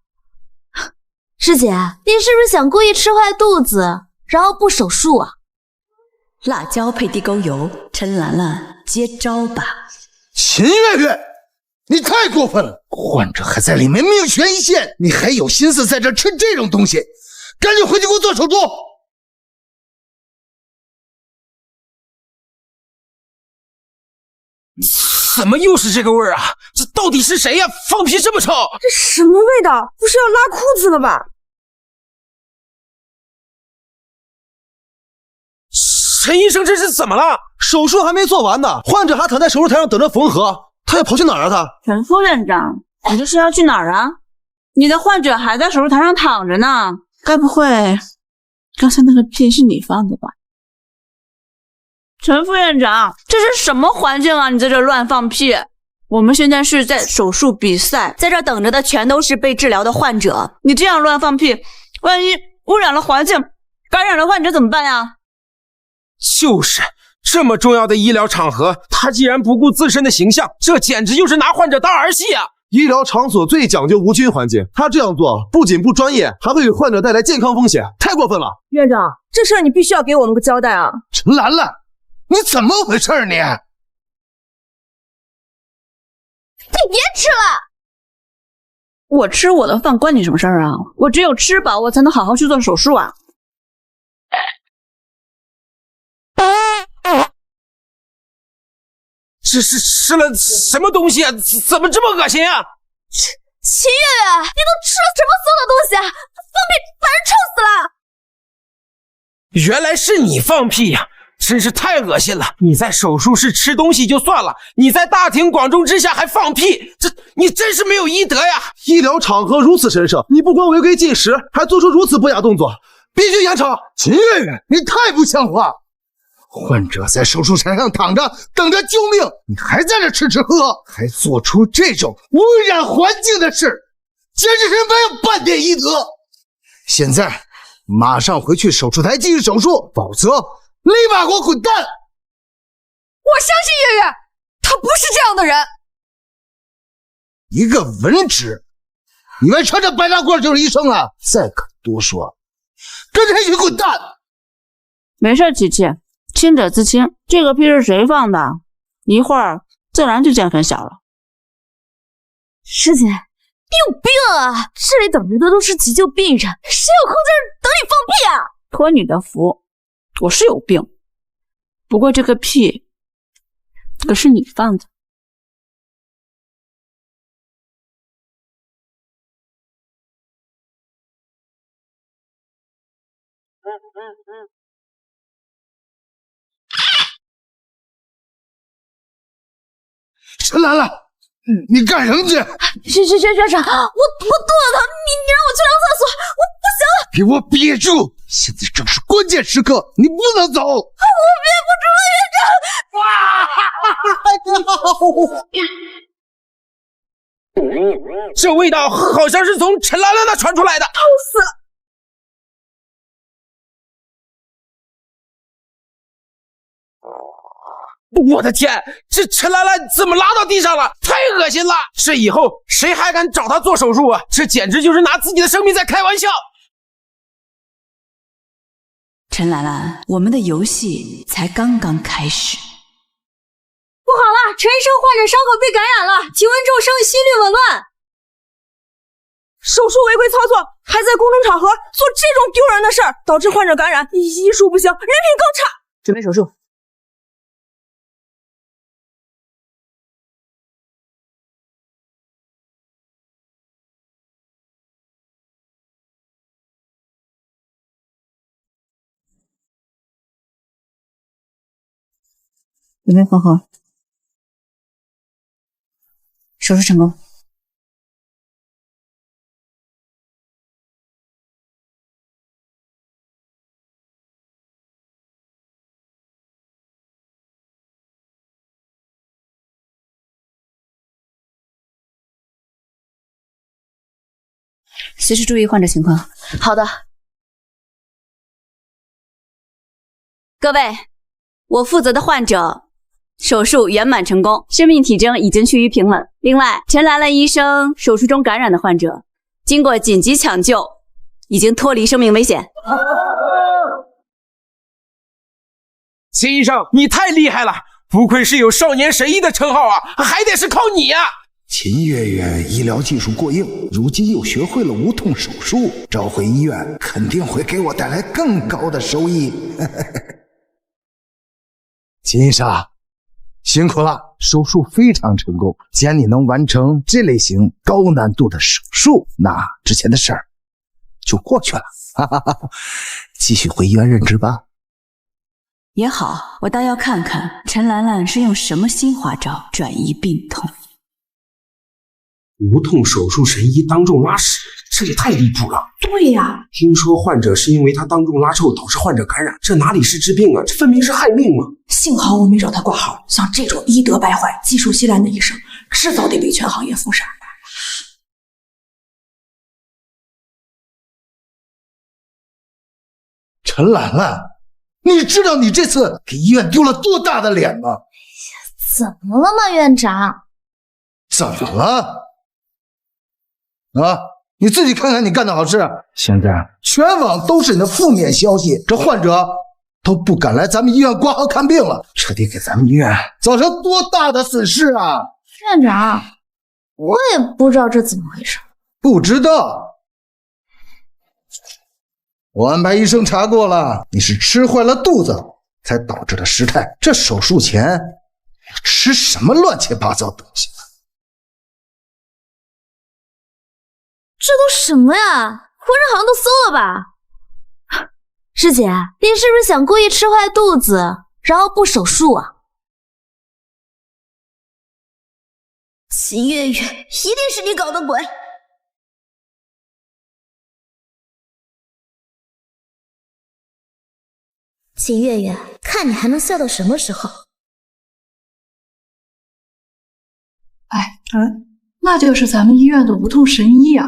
师姐，你是不是想故意吃坏肚子，然后不手术啊？辣椒配地沟油，陈兰兰接招吧！秦月月，你太过分了！患者还在里面，命悬一线，你还有心思在这吃这种东西？赶紧回去给我做手术！怎么又是这个味儿啊？这到底是谁呀？放屁这么臭！这什么味道？不是要拉裤子了吧？陈医生这是怎么了？手术还没做完呢，患者还躺在手术台上等着缝合。他要跑去哪儿啊？他陈副院长，你这是要去哪儿啊？你的患者还在手术台上躺着呢，该不会刚才那个屁是你放的吧？陈副院长，这是什么环境啊？你在这乱放屁！我们现在是在手术比赛，在这等着的全都是被治疗的患者，你这样乱放屁，万一污染了环境，感染了患者怎么办呀？就是这么重要的医疗场合，他竟然不顾自身的形象，这简直就是拿患者当儿戏啊！医疗场所最讲究无菌环境，他这样做不仅不专业，还会给患者带来健康风险，太过分了！院长，这事儿你必须要给我们个交代啊！陈兰兰，你怎么回事你？你别吃了！我吃我的饭关你什么事儿啊？我只有吃饱，我才能好好去做手术啊！这是吃了什么东西啊？怎么这么恶心啊？秦月月，你都吃了什么馊的东西啊？放屁把人臭死了！原来是你放屁呀！真是太恶心了！你在手术室吃东西就算了，你在大庭广众之下还放屁，你真是没有医德呀！医疗场合如此神圣，你不光违规进食，还做出如此不雅动作，必须严惩！秦月月，你太不像话！患者在手术台上躺着，等着救命，你还在这吃吃喝，还做出这种污染环境的事，简直是没有半点医德！现在马上回去手术台继续手术，否则立马给我滚蛋！我相信月月，他不是这样的人。一个文职，你们穿着白大褂就是医生啊！再敢多说，跟着一起滚蛋！没事，琪琪，清者自清。这个屁是谁放的？一会儿自然就见分晓了。师姐，你有病啊！这里等着的都是急救病人，谁有空在这等你放屁啊？托你的福，我是有病，不过这个屁可是你放的。陈兰兰，你干什么去？学长，我肚子疼，你让我去上厕所，我不行了。给我憋住！现在正是关键时刻，你不能走。我憋不住了，院长。这味道好像是从陈兰兰那传出来的，臭死了！我的天，这陈兰兰怎么拉到地上了？太恶心了！这以后谁还敢找她做手术啊？这简直就是拿自己的生命在开玩笑！陈兰兰，我们的游戏才刚刚开始。不好了，陈医生患者伤口被感染了，体温骤升，心率紊乱。手术违规操作，还在公众场合做这种丢人的事儿，导致患者感染，医术不行，人品更差。准备手术。有没有缝合？手术成功。随时注意患者情况。好的。各位，我负责的患者手术圆满成功，生命体征已经趋于平稳。另外，陈兰兰医生手术中感染的患者，经过紧急抢救，已经脱离生命危险。秦医生，你太厉害了，不愧是有少年神医的称号啊，还得是靠你呀！秦月月医疗技术过硬，如今又学会了无痛手术，召回医院肯定会给我带来更高的收益。秦医生，辛苦了，手术非常成功。既然你能完成这类型高难度的手术，那之前的事儿就过去了。继续回医院任职吧。也好，我倒要看看陈兰兰是用什么新花招转移病痛。无痛手术神医当众拉屎，这也太离谱了。对呀，听说患者是因为他当众拉臭导致患者感染，这哪里是治病啊，这分明是害命啊！幸好我没找他挂号，像这种医德败坏、技术稀烂的医生，迟早得被全行业封杀。陈兰兰，你知道你这次给医院丢了多大的脸吗？怎么了吗，院长？怎么了？啊，你自己看看你干的好事，现在全网都是你的负面消息，这患者都不敢来咱们医院挂号看病了，这得给咱们医院造成多大的损失啊！院长，我也不知道这怎么回事。不知道？我安排医生查过了，你是吃坏了肚子才导致的失态。这手术前吃什么乱七八糟东西？这都什么呀？浑身好像都馊了吧？师姐，你是不是想故意吃坏肚子，然后不手术啊？秦月月，一定是你搞的鬼！秦月月，看你还能笑到什么时候？那就是咱们医院的无痛神医啊！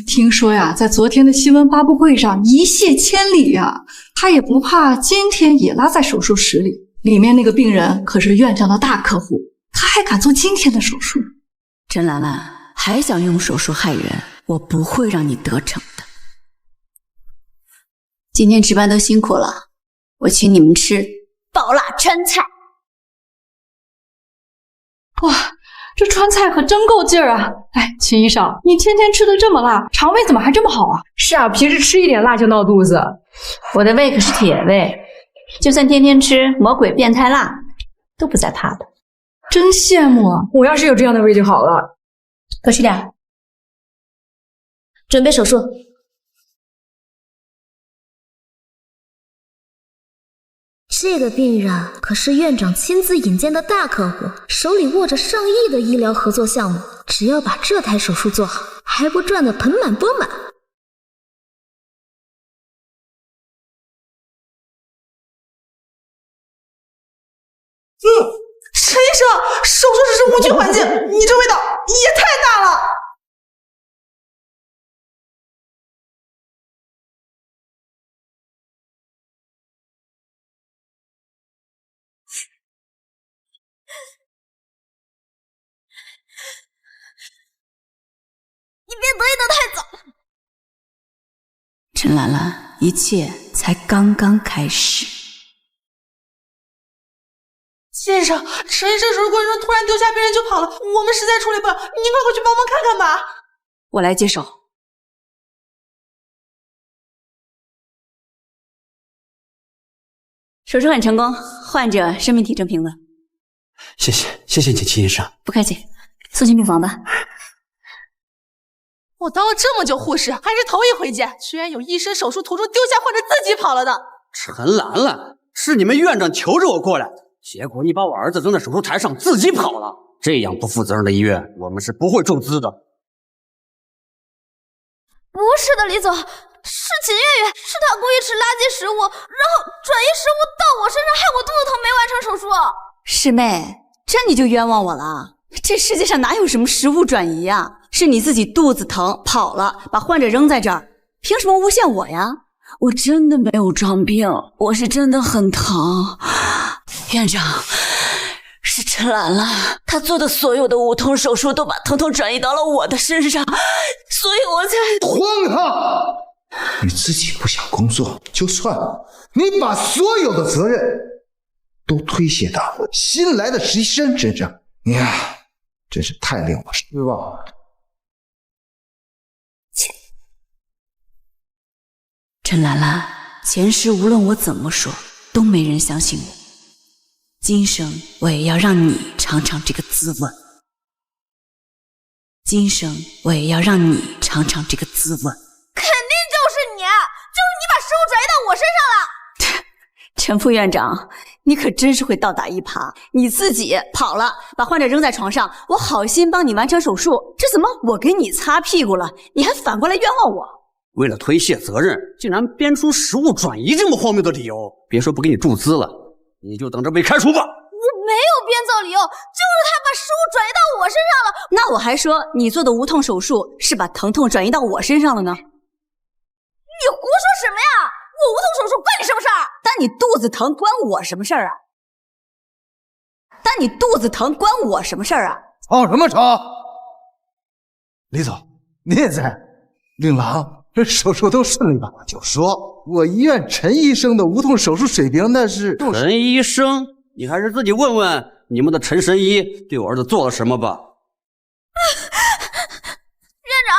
听说呀，在昨天的新闻发布会上一泻千里呀，他也不怕今天也拉在手术室里。里面那个病人可是院长的大客户，他还敢做今天的手术。陈兰兰还想用手术害人，我不会让你得逞的。今天值班都辛苦了，我请你们吃爆辣川菜。哇，这川菜可真够劲儿啊！哎，秦医生，你天天吃的这么辣，肠胃怎么还这么好啊？是啊，平时吃一点辣就闹肚子，我的胃可是铁胃，就算天天吃魔鬼变态辣，都不再怕的。真羡慕啊！我要是有这样的胃就好了。多吃点。准备手术。这个病人可是院长亲自引荐的大客户，手里握着上亿的医疗合作项目，只要把这台手术做好，还不赚得盆满钵满。陈医生，手术室是无菌环境，你这味道也太大了。你别得意得太早。陈兰兰，一切才刚刚开始。先生，陈医生手术过程中突然丢下病人就跑了，我们实在处理不了，您快过去帮忙看看吧。我来接手。手术很成功，患者生命体征平稳。谢谢你，秦医生。不客气，送进病房吧。我当了这么久护士，还是头一回见，居然有医生手术途中丢下患者自己跑了的。陈兰兰，是你们院长求着我过来的，结果你把我儿子扔在手术台上自己跑了，这样不负责任的医院，我们是不会注资的。不是的，李总，是秦月月，是她故意吃垃圾食物，然后转移食物到我身上，害我肚子疼没完成手术。师妹，这你就冤枉我了。这世界上哪有什么食物转移呀？是你自己肚子疼跑了，把患者扔在这儿，凭什么诬陷我呀？我真的没有装病，我是真的很疼。院长，是陈兰兰，她做的所有的无痛手术都把疼痛转移到了我的身上，所以我才……荒唐！你自己不想工作就算了，你把所有的责任都推卸到新来的实习生身上，你呀，真是太令我失望了。陈兰兰，前世无论我怎么说，都没人相信我。今生我也要让你尝尝这个滋味。今生我也要让你尝尝这个滋味。肯定就是你，就是你把食物转移到我身上了。陈副院长，你可真是会倒打一耙，你自己跑了，把患者扔在床上，我好心帮你完成手术，这怎么我给你擦屁股了，你还反过来冤枉我？为了推卸责任，竟然编出食物转移这么荒谬的理由，别说不给你注资了，你就等着被开除吧。我没有编造理由，就是他把食物转移到我身上了。那我还说你做的无痛手术是把疼痛转移到我身上了呢。你胡说什么呀？我无痛手术关你什么事儿？但你肚子疼关我什么事儿啊？但你肚子疼关我什么事儿啊？吵什么吵？李总，你也在？令郎，这手术都顺利吧？我就说我医院陈医生的无痛手术水平那是……陈医生，你还是自己问问你们的陈神医对我儿子做了什么吧。院长，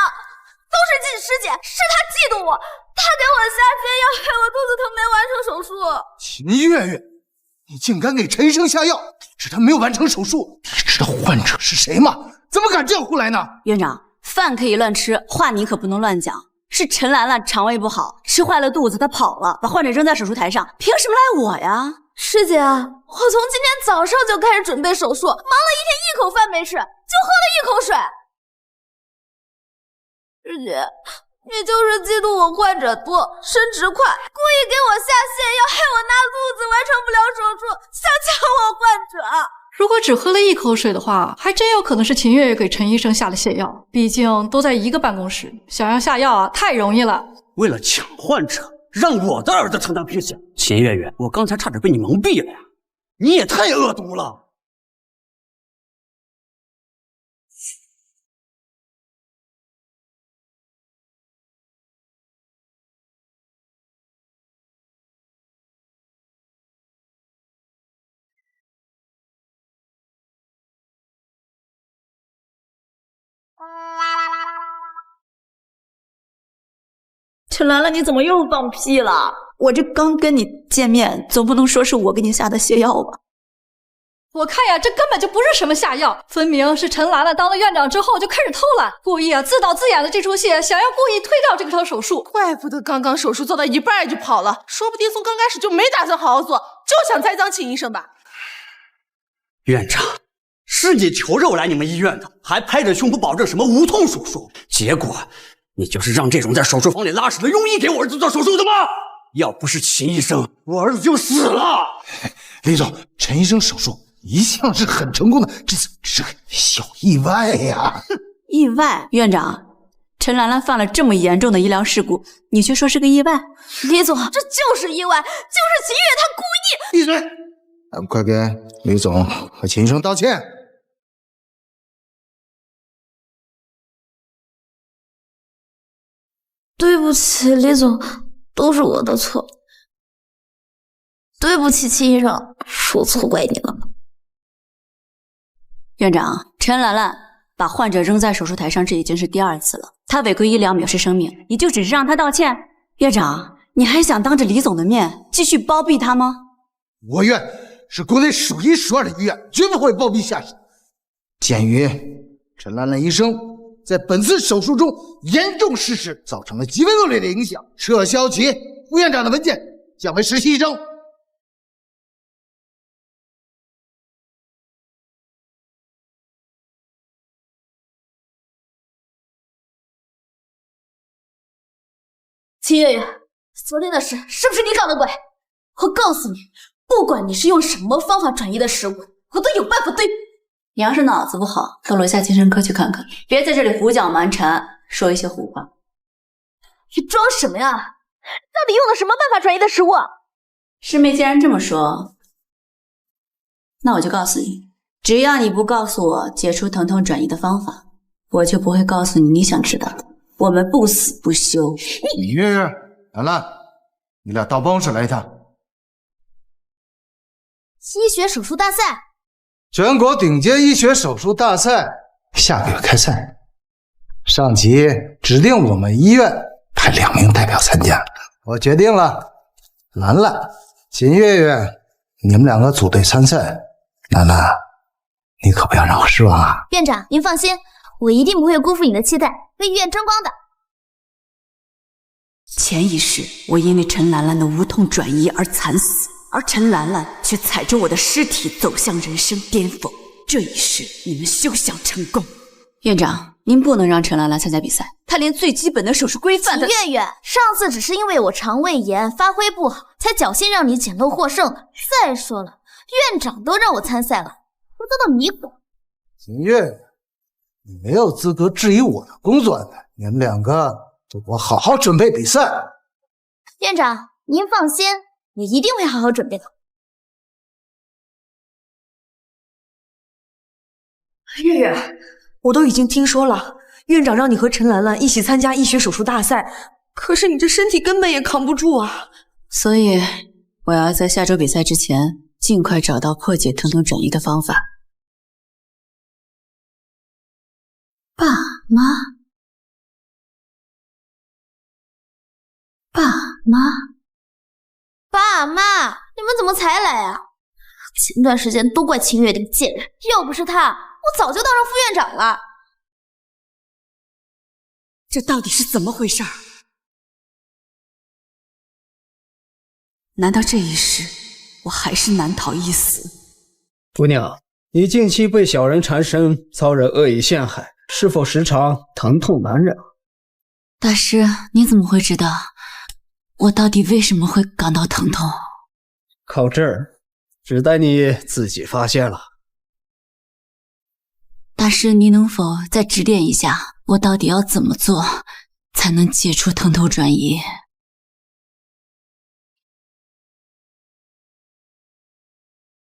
都是师姐，是他嫉妒我，他给我下泻药，害我肚子疼没完成手术。秦月月，你竟敢给陈医生下药，使他没有完成手术！你知道患者是谁吗？怎么敢这样胡来呢？院长，饭可以乱吃，话你可不能乱讲。是陈兰兰肠胃不好，吃坏了肚子，她跑了，把患者扔在手术台上，凭什么赖我呀？师姐，我从今天早上就开始准备手术，忙了一天，一口饭没吃，就喝了一口水。师姐，你就是嫉妒我患者多，生殖快，故意给我下泻药，害我拿肚子完成不了手术，想抢我患者。如果只喝了一口水的话，还真有可能是秦月月给陈医生下了泻药。毕竟都在一个办公室，想要下药啊，太容易了。为了抢患者，让我的儿子承担风险。秦月月，我刚才差点被你蒙蔽了呀！你也太恶毒了。陈兰兰，你怎么又放屁了？我这刚跟你见面，总不能说是我给你下的泻药吧？我看呀，这根本就不是什么下药，分明是陈兰兰当了院长之后就开始偷懒，故意自导自演的这出戏，想要故意推掉这场手术。怪不得刚刚手术做到一半就跑了，说不定从刚开始就没打算好好做，就想栽赃秦医生吧。院长，是你求着我来你们医院的，还拍着胸脯保证什么无痛手术，结果你就是让这种在手术房里拉屎的庸医给我儿子做手术的吗？要不是秦医生，我儿子就死了。李总，陈医生手术一向是很成功的，这是个小意外呀。意外？院长，陈兰兰犯了这么严重的医疗事故，你却说是个意外？李总，这就是意外，就是秦月他故意。闭嘴！快给李总和秦医生道歉。对不起，李总，都是我的错。对不起，秦医生，是我错怪你了。院长，陈兰兰把患者扔在手术台上，这已经是第2次了。她违规医疗，藐视生命，你就只是让她道歉？院长，你还想当着李总的面继续包庇她吗？我院是国内数1数2的医院，绝不会包庇下属。鉴于陈兰兰医生在本次手术中严重失事，造成了极为恶劣的影响，撤销其副院长的文件，降为实习医生。秦月月，昨天的事是不是你搞的鬼？我告诉你，不管你是用什么方法转移的食物，我都有办法对付。你要是脑子不好，到楼下精神科去看看，别在这里胡搅蛮缠，说一些胡话。你装什么呀？到底用了什么办法转移的食物？师妹既然这么说，那我就告诉你，只要你不告诉我解除疼痛转移的方法，我就不会告诉你想知道的。我们不死不休。李月月、兰兰，你俩到办公室来一趟。医学手术大赛，全国顶尖医学手术大赛下个月开赛，上级指定我们医院派2名代表参加。我决定了，兰兰、秦月月，你们2个组队参赛。兰兰，你可不要让我失望啊！院长，您放心，我一定不会辜负你的期待，为医院争光的。前一世，我因为陈兰兰的无痛转移而惨死，而陈兰兰却踩着我的尸体走向人生巅峰。这一世你们休想成功。院长，您不能让陈兰兰参加比赛，她连最基本的手术规范的……秦月月，上次只是因为我肠胃炎发挥不好，才侥幸让你捡漏获胜的。再说了，院长都让我参赛了，不知道你管？秦月月，你没有资格质疑我的工作安排，你们两个都给我好好准备比赛。院长，您放心，我一定会好好准备的。月月，我都已经听说了，院长让你和陈兰兰一起参加医学手术大赛，可是你这身体根本也扛不住啊！所以我要在下周比赛之前尽快找到破解疼痛转移的方法。爸妈，爸妈，爸妈，你们怎么才来啊？前段时间都怪秦月这个贱人，要不是她，我早就当上副院长了。这到底是怎么回事？难道这一世我还是难逃一死？姑娘，你近期被小人缠身，遭人恶意陷害，是否时常疼痛难忍？大师，你怎么会知道我到底为什么会感到疼痛？靠这儿，只待你自己发现了。大师，你能否再指点一下，我到底要怎么做才能解除疼痛转移？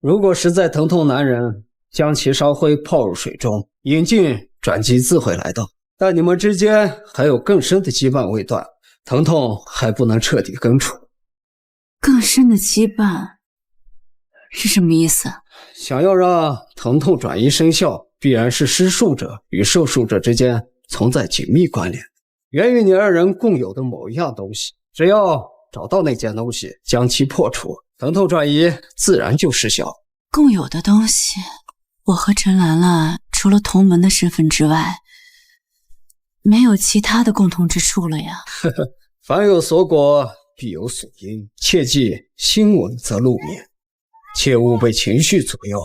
如果实在疼痛难忍，将其烧灰泡入水中，引进转机自会来到。但你们之间还有更深的羁绊未断，疼痛还不能彻底根除。更深的羁绊是什么意思？想要让疼痛转移生效，必然是施术者与受术者之间存在紧密关联，源于你二人共有的某一样东西。只要找到那件东西，将其破除，疼痛转移自然就失效。共有的东西，我和陈兰兰除了同门的身份之外，没有其他的共同之处了呀。凡有所果，必有所因，切记新闻则露面，切勿被情绪左右。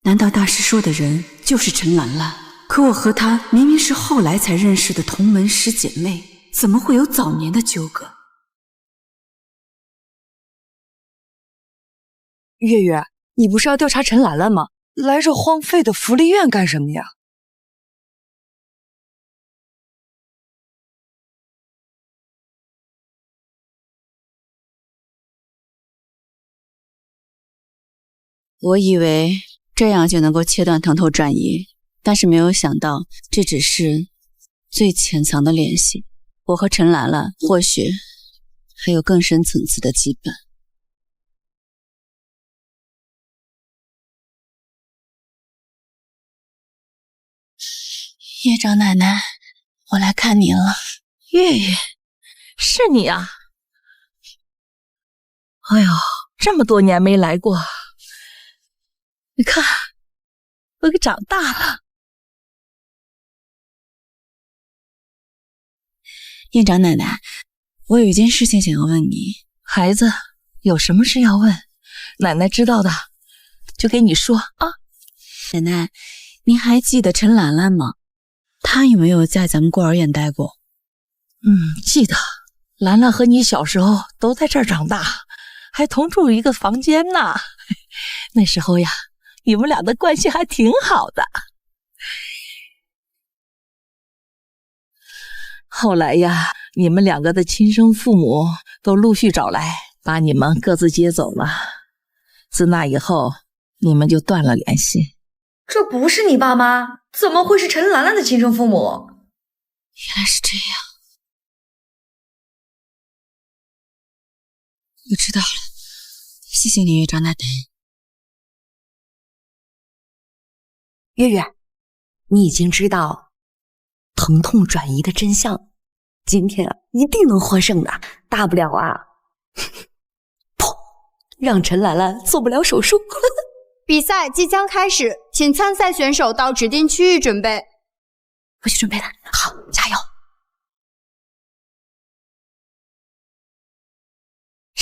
难道大师说的人就是陈兰兰？可我和她明明是后来才认识的同门师姐妹，怎么会有早年的纠葛？月月，你不是要调查陈兰兰吗？来这荒废的福利院干什么呀？我以为这样就能够切断疼痛转移，但是没有想到这只是最潜藏的联系。我和陈兰兰或许还有更深层次的羁绊。院长奶奶，我来看您了。月月，是你啊！哎呦，这么多年没来过，你看，我可长大了。院长奶奶，我有一件事情想要问你。孩子，有什么事要问，奶奶知道的就给你说啊。奶奶，您还记得陈兰兰吗？她有没有在咱们孤儿院待过？记得。兰兰和你小时候都在这儿长大，还同住一个房间呢。那时候呀，你们俩的关系还挺好的。后来呀，你们两个的亲生父母都陆续找来，把你们各自接走了。自那以后，你们就断了联系。这不是你爸妈，怎么会是陈兰兰的亲生父母？原来是这样，我知道了，谢谢你，院长奶奶。月月，你已经知道疼痛转移的真相，今天啊一定能获胜的，大不了啊，砰，让陈兰兰做不了手术。比赛即将开始，请参赛选手到指定区域准备。我去准备了，好，加油！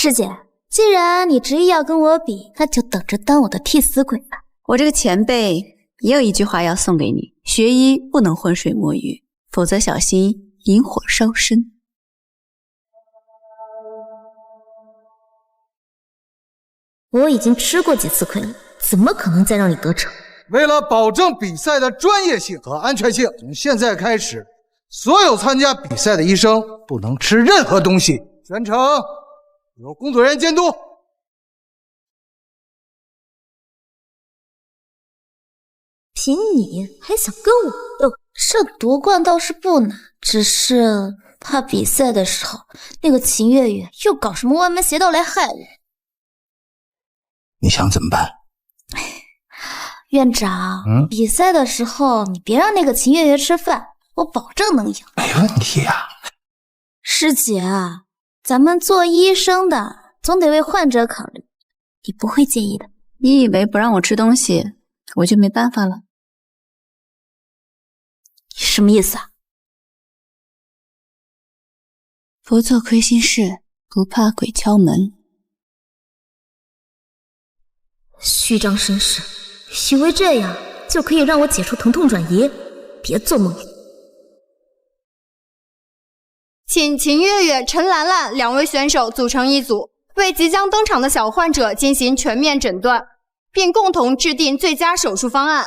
师姐，既然你执意要跟我比，那就等着当我的替死鬼吧。我这个前辈也有一句话要送给你：学医不能浑水摸鱼，否则小心引火烧身。我已经吃过几次亏了，怎么可能再让你得逞？为了保证比赛的专业性和安全性，从现在开始，所有参加比赛的医生不能吃任何东西，全程由工作人员监督。凭你还想跟我斗？这夺冠倒是不难，只是怕比赛的时候那个秦月月又搞什么歪门邪道来害我。你想怎么办？院长，比赛的时候你别让那个秦月月吃饭，我保证能赢。没问题呀。师姐，咱们做医生的总得为患者考虑，你不会介意的。你以为不让我吃东西，我就没办法了？你什么意思啊？不做亏心事，不怕鬼敲门。虚张声势，以为这样就可以让我解除疼痛转移？别做梦了！请秦月月、陈兰兰两位选手组成一组，为即将登场的小患者进行全面诊断，并共同制定最佳手术方案。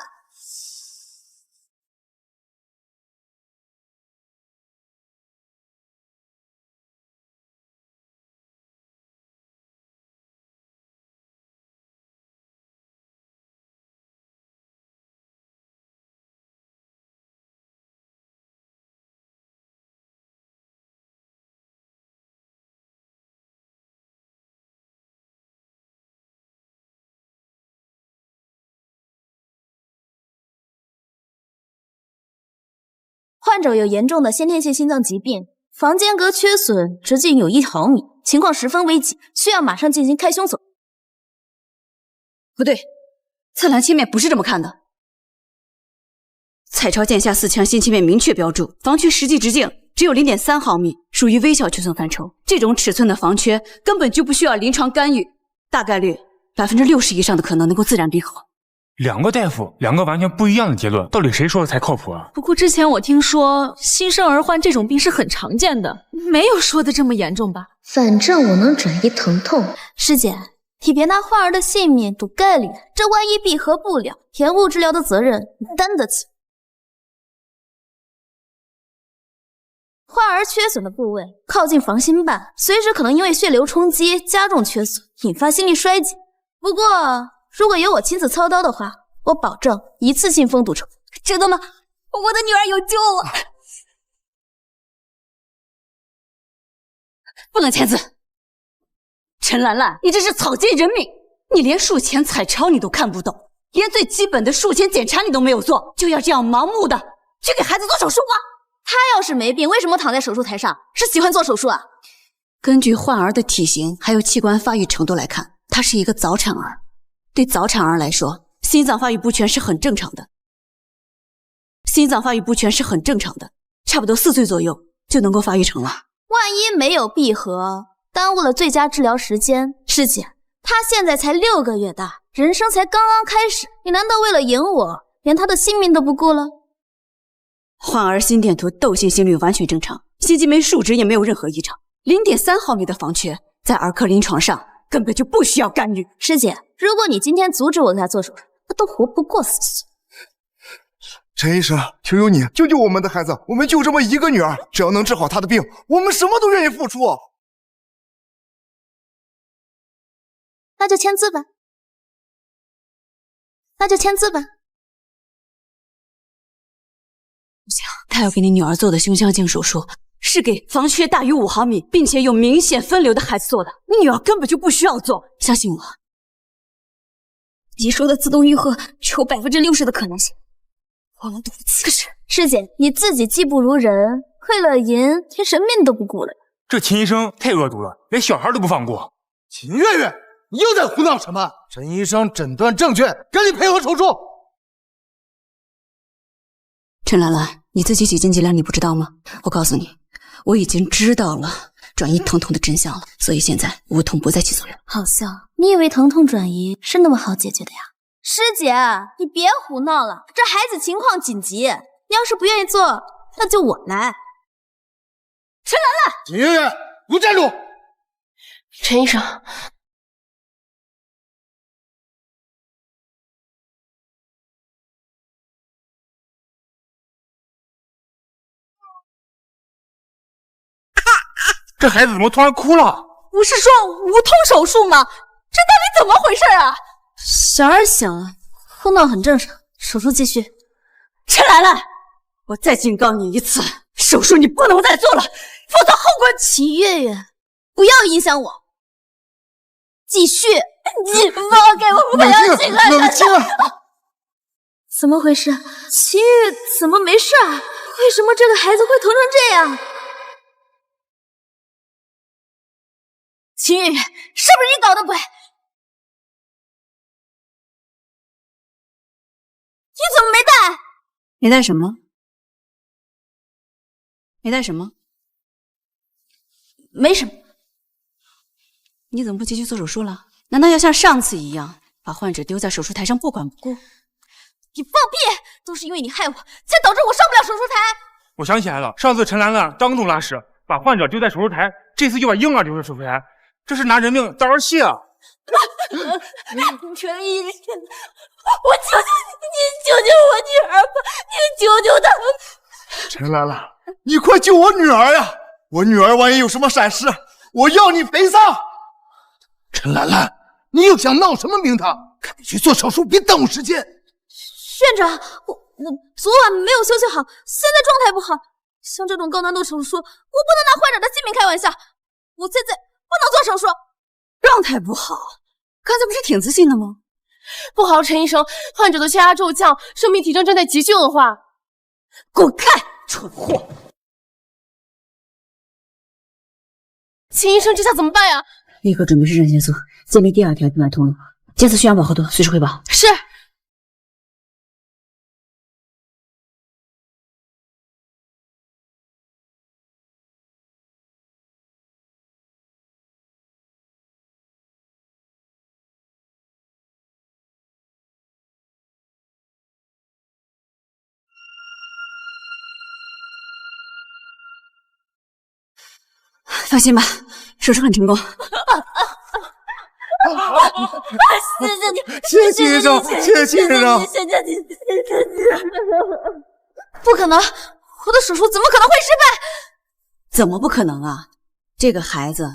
患者有严重的先天性心脏疾病，房间隔缺损直径有1毫米，情况十分危急，需要马上进行开胸手。不对，测量切面不是这么看的。彩超剑下4腔新切面明确标注，房缺实际直径只有 0.3 毫米，属于微小缺损范畴。这种尺寸的房缺根本就不需要临床干预，大概率60%以上的可能能够自然闭合。两个大夫，两个完全不一样的结论，到底谁说的才靠谱啊？不过之前我听说新生儿患这种病是很常见的，没有说的这么严重吧？反正我能转移疼痛。师姐，你别拿患儿的性命赌概率，这万一闭合不了，延误治疗的责任你担得起？患儿缺损的部位靠近房心瓣，随时可能因为血流冲击加重缺损，引发心力衰竭。不过如果由我亲自操刀的话，我保证一次性封堵成功。真的吗？我的女儿有救了！不能签字！陈兰兰，你这是草菅人命！你连术前彩超你都看不懂，连最基本的术前检查你都没有做，就要这样盲目的去给孩子做手术吗？他要是没病，为什么躺在手术台上？是喜欢做手术啊？根据患儿的体型还有器官发育程度来看，他是一个早产儿。对早产儿来说，心脏发育不全是很正常的。差不多4岁左右就能够发育成了。万一没有闭合，耽误了最佳治疗时间。师姐，他现在才6个月大，人生才刚刚开始，你难道为了赢我，连他的性命都不顾了？患儿心电图、窦性心率完全正常，心肌酶数值也没有任何异常。0.3毫米的房缺，在儿科临床上根本就不需要干预。师姐，如果你今天阻止我给他做手术，他都活不过4岁。陈医生，求求你救救我们的孩子，我们就这么一个女儿，只要能治好她的病，我们什么都愿意付出。那就签字吧。不行，他要给你女儿做的胸腔镜手术是给房缺大于5毫米，并且有明显分流的孩子做的，你女儿根本就不需要做，相信我。你说的自动愈合只有60%的可能性，我们赌不起。可是师姐，你自己技不如人，为了赢连人命都不顾了。这秦医生太恶毒了，连小孩都不放过。秦月月，你又在胡闹什么？陈医生诊断正确，赶紧配合手术。陈兰兰，你自己几斤几两你不知道吗？我告诉你，我已经知道了。转移疼痛的真相了，所以现在无痛不再起作用。好笑，你以为疼痛转移是那么好解决的呀？师姐，你别胡闹了，这孩子情况紧急，你要是不愿意做，那就我来。陈兰兰，秦月月，给我站住！陈医生，这孩子怎么突然哭了？不是说无痛手术吗？这到底怎么回事啊？小儿醒了，哭闹很正常，手术继续。陈兰兰，我再警告你一次，手术你不能再做了，否则后果……秦月月，不要影响我，继续。你放开我，我要进来！冷静！怎么回事？秦月怎么没事啊？为什么这个孩子会疼成这样？秦月月，是不是你搞的鬼？你怎么没带？没带什么？没带什么？没什么。你怎么不继续做手术了？难道要像上次一样，把患者丢在手术台上不管不顾？你放屁！都是因为你害我，才导致我上不了手术台。我想起来了，上次陈兰兰当众拉屎，把患者丢在手术台，这次又把婴儿丢在手术台，这是拿人命当儿戏啊！陈医生，我求求你，你救救我女儿吧！你救救她！陈兰兰，你快救我女儿呀！我女儿万一有什么闪失，我要你赔偿！陈兰兰，你又想闹什么名堂？赶紧去做手术，别耽误时间。院长，我昨晚没有休息好，现在状态不好。像这种高难度手术，我不能拿患者的性命开玩笑。我现在不能做手术。状态不好，刚才不是挺自信的吗？不好，陈医生，患者的血压骤降，生命体征正在急剧恶化。滚开，蠢货！秦医生，这下怎么办呀？立刻准备肾上腺素，建立第二条静脉通路，监测血氧饱和度，随时汇报。是。放心吧，手术很成功。谢谢你，谢谢秦医生，谢谢秦医生，谢谢你，不可能，我的手术怎么可能会失败？怎么不可能啊？这个孩子，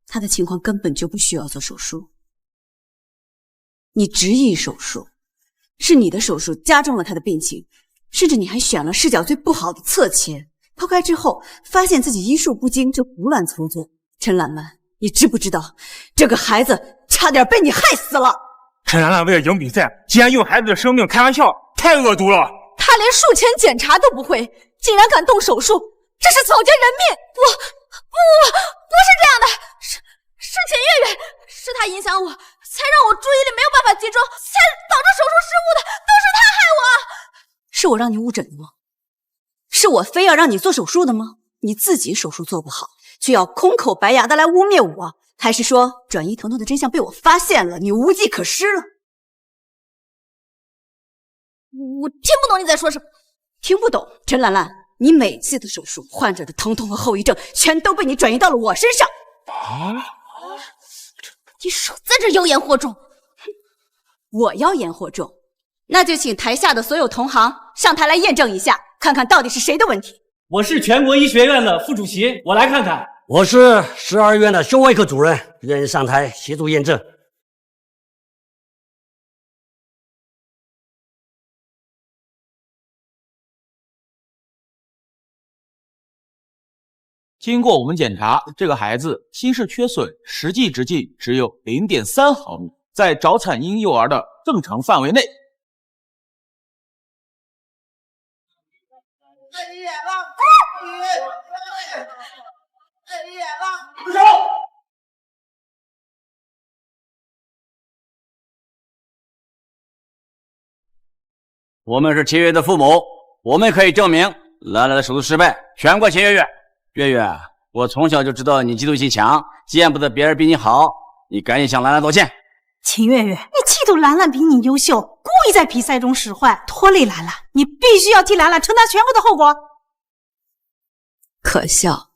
他的情况根本就不需要做手术。你执意手术，是你的手术加重了他的病情，甚至你还选了视角最不好的侧切。剖开之后，发现自己医术不精，就胡乱操作。陈兰兰，你知不知道，这个孩子差点被你害死了？陈兰兰为了赢比赛，竟然用孩子的生命开玩笑，太恶毒了！他连术前检查都不会，竟然敢动手术，这是草菅人命！不是这样的，是秦月月，是他影响我，才让我注意力没有办法集中，才导致手术失误的，都是他害我！是我让你误诊的吗？是我非要让你做手术的吗？你自己手术做不好，却要空口白牙的来污蔑我，还是说转移疼痛的真相被我发现了，你无计可施了？我听不懂你在说什么。听不懂？陈兰兰，你每次的手术，患者的疼痛和后遗症全都被你转移到了我身上。你少在这妖言惑众！我妖言惑众？那就请台下的所有同行上台来验证一下，看看到底是谁的问题。我是全国医学院的副主席，我来看看。我是12院的胸外科主任，愿意上台协助验证。经过我们检查，这个孩子心室缺损，实际直径只有0.3毫米，在早产婴幼儿的正常范围内。住手！我们是秦月月的父母，我们可以证明兰兰的手术失败，全怪秦月月。月月，我从小就知道你嫉妒心强，见不得别人比你好，你赶紧向兰兰道歉。秦月月，你嫉妒兰兰比你优秀，故意在比赛中使坏，拖累兰兰，你必须要替兰兰承担全部的后果。可笑，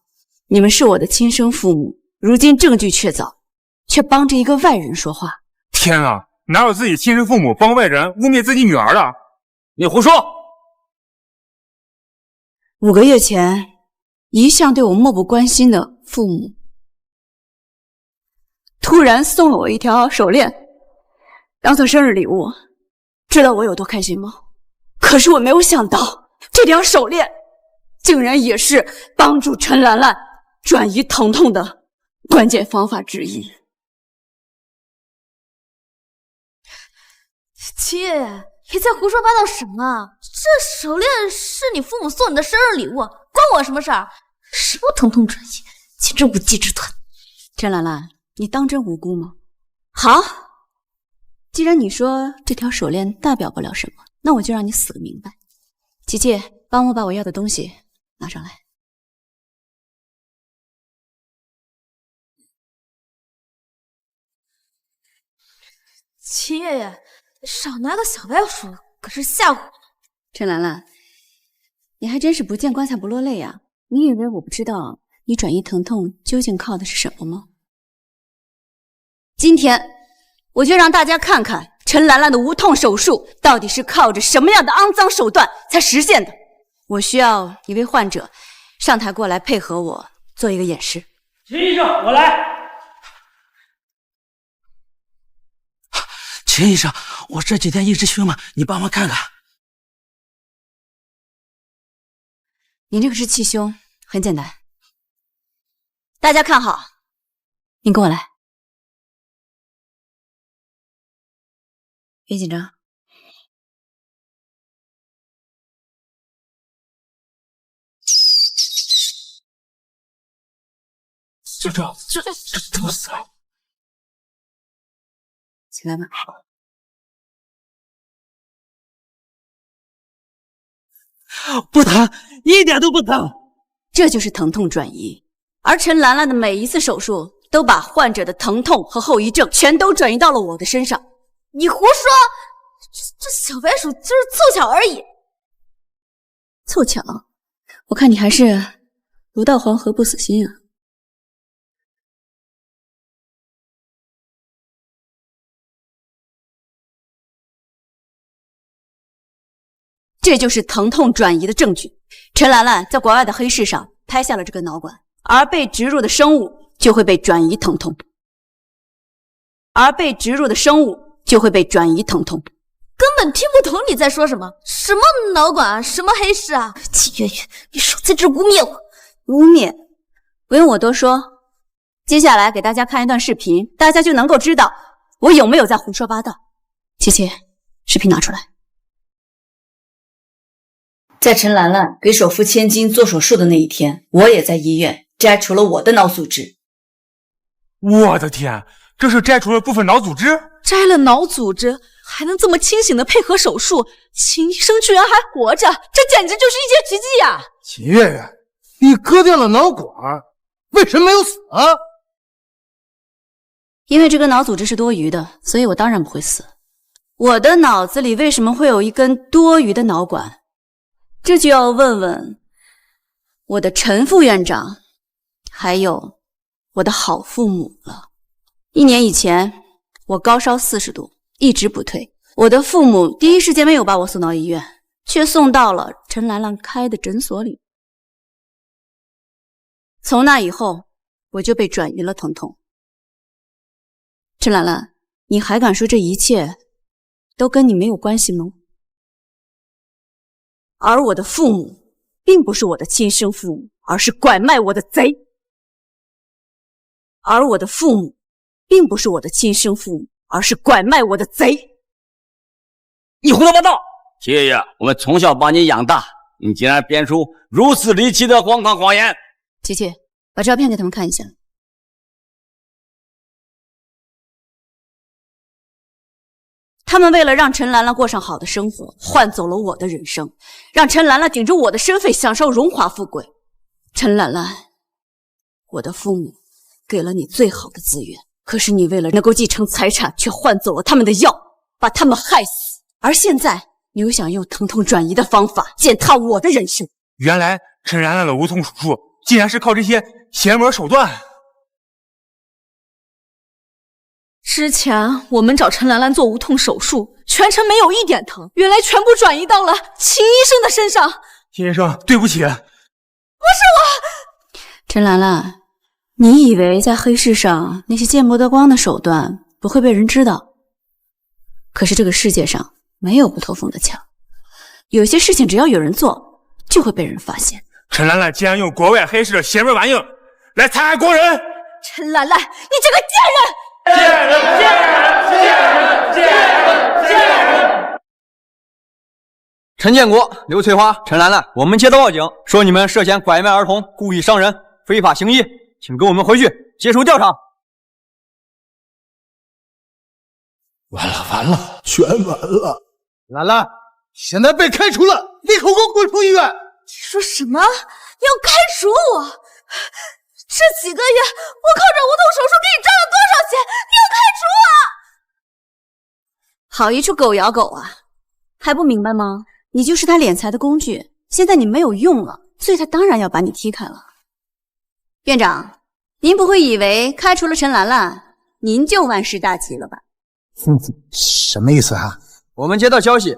你们是我的亲生父母，如今证据确凿，却帮着一个外人说话。天啊，哪有自己亲生父母帮外人污蔑自己女儿的？你胡说！5个月前，一向对我漠不关心的父母，突然送了我一条手链，当做生日礼物。知道我有多开心吗？可是我没有想到，这条手链竟然也是帮助陈兰兰转移疼痛的关键方法之一。秦月月，你在胡说八道什么？这手链是你父母送你的生日礼物，关我什么事儿？什么疼痛转移，简直无稽之谈！陈兰兰，你当真无辜吗？好，既然你说这条手链代表不了什么，那我就让你死个明白。琪琪，帮我把我要的东西拿上来。秦月月，少拿个小白鼠，可是吓唬我。陈兰兰，你还真是不见棺材不落泪呀！你以为我不知道你转移疼痛究竟靠的是什么吗？今天我就让大家看看陈兰兰的无痛手术到底是靠着什么样的肮脏手段才实现的。我需要一位患者上台过来配合我做一个演示。秦医生，我来。秦医生，我这几天一直胸闷，你帮忙看看。你这个是气胸，很简单。大家看好，你跟我来。别紧张。就这样子，这得死了。起来吧。不疼，一点都不疼。这就是疼痛转移。而陈兰兰的每一次手术都把患者的疼痛和后遗症全都转移到了我的身上。你胡说！这小白鼠就是凑巧而已。凑巧？我看你还是毒到黄河不死心啊。这就是疼痛转移的证据。陈兰兰在国外的黑市上拍下了这个脑管，而被植入的生物就会被转移疼痛，根本听不懂你在说什么，什么脑管啊，什么黑市啊！秦月月，你少在这污蔑我！污蔑？不用我多说，接下来给大家看一段视频，大家就能够知道我有没有在胡说八道。琪琪，视频拿出来。在陈兰兰给首富千金做手术的那一天，我也在医院摘除了我的脑组织。我的天，这是摘除了部分脑组织？摘了脑组织还能这么清醒的配合手术，秦医生居然还活着，这简直就是一件奇迹呀！秦月月，你割掉了脑管，为什么没有死啊？因为这根脑组织是多余的，所以我当然不会死。我的脑子里为什么会有一根多余的脑管？这就要问问我的陈副院长，还有我的好父母了。1年以前，我高烧40度，一直不退。我的父母第一时间没有把我送到医院，却送到了陈兰兰开的诊所里。从那以后，我就被转移了疼痛。陈兰兰，你还敢说这一切都跟你没有关系吗？而我的父母并不是我的亲生父母，而是拐卖我的贼。你胡说八道！秦月月，我们从小把你养大，你竟然编出如此离奇的荒唐谎言！琪琪，把照片给他们看一下。他们为了让陈兰兰过上好的生活，换走了我的人生，让陈兰兰顶着我的身份享受荣华富贵。陈兰兰，我的父母给了你最好的资源，可是你为了能够继承财产，却换走了他们的药，把他们害死。而现在，你又想用疼痛转移的方法践踏我的人生。原来陈兰兰的无痛手术，竟然是靠这些邪门手段。之前我们找陈兰兰做无痛手术，全程没有一点疼，原来全部转移到了秦医生的身上。秦医生，对不起，不是我。陈兰兰，你以为在黑市上那些见不得光的手段不会被人知道？可是这个世界上没有不透风的墙，有些事情只要有人做，就会被人发现。陈兰兰竟然用国外黑市的邪门玩意来残害国人！陈兰兰，你这个贱人！贱人！贱人！贱人！贱人！贱人！陈建国、刘翠花、陈兰兰，我们接到报警，说你们涉嫌拐卖儿童、故意伤人、非法行医，请跟我们回去接受调查。完了完了，全完了！兰兰，现在被开除了，立刻给我滚出医院！你说什么？要开除我？这几个月我靠着无痛手术给你赚了多少钱？你要开除我？好一处狗咬狗啊！还不明白吗？你就是他敛财的工具，现在你没有用了，所以他当然要把你踢开了。院长，您不会以为开除了陈兰兰，您就万事大吉了吧？什么意思啊？我们接到消息，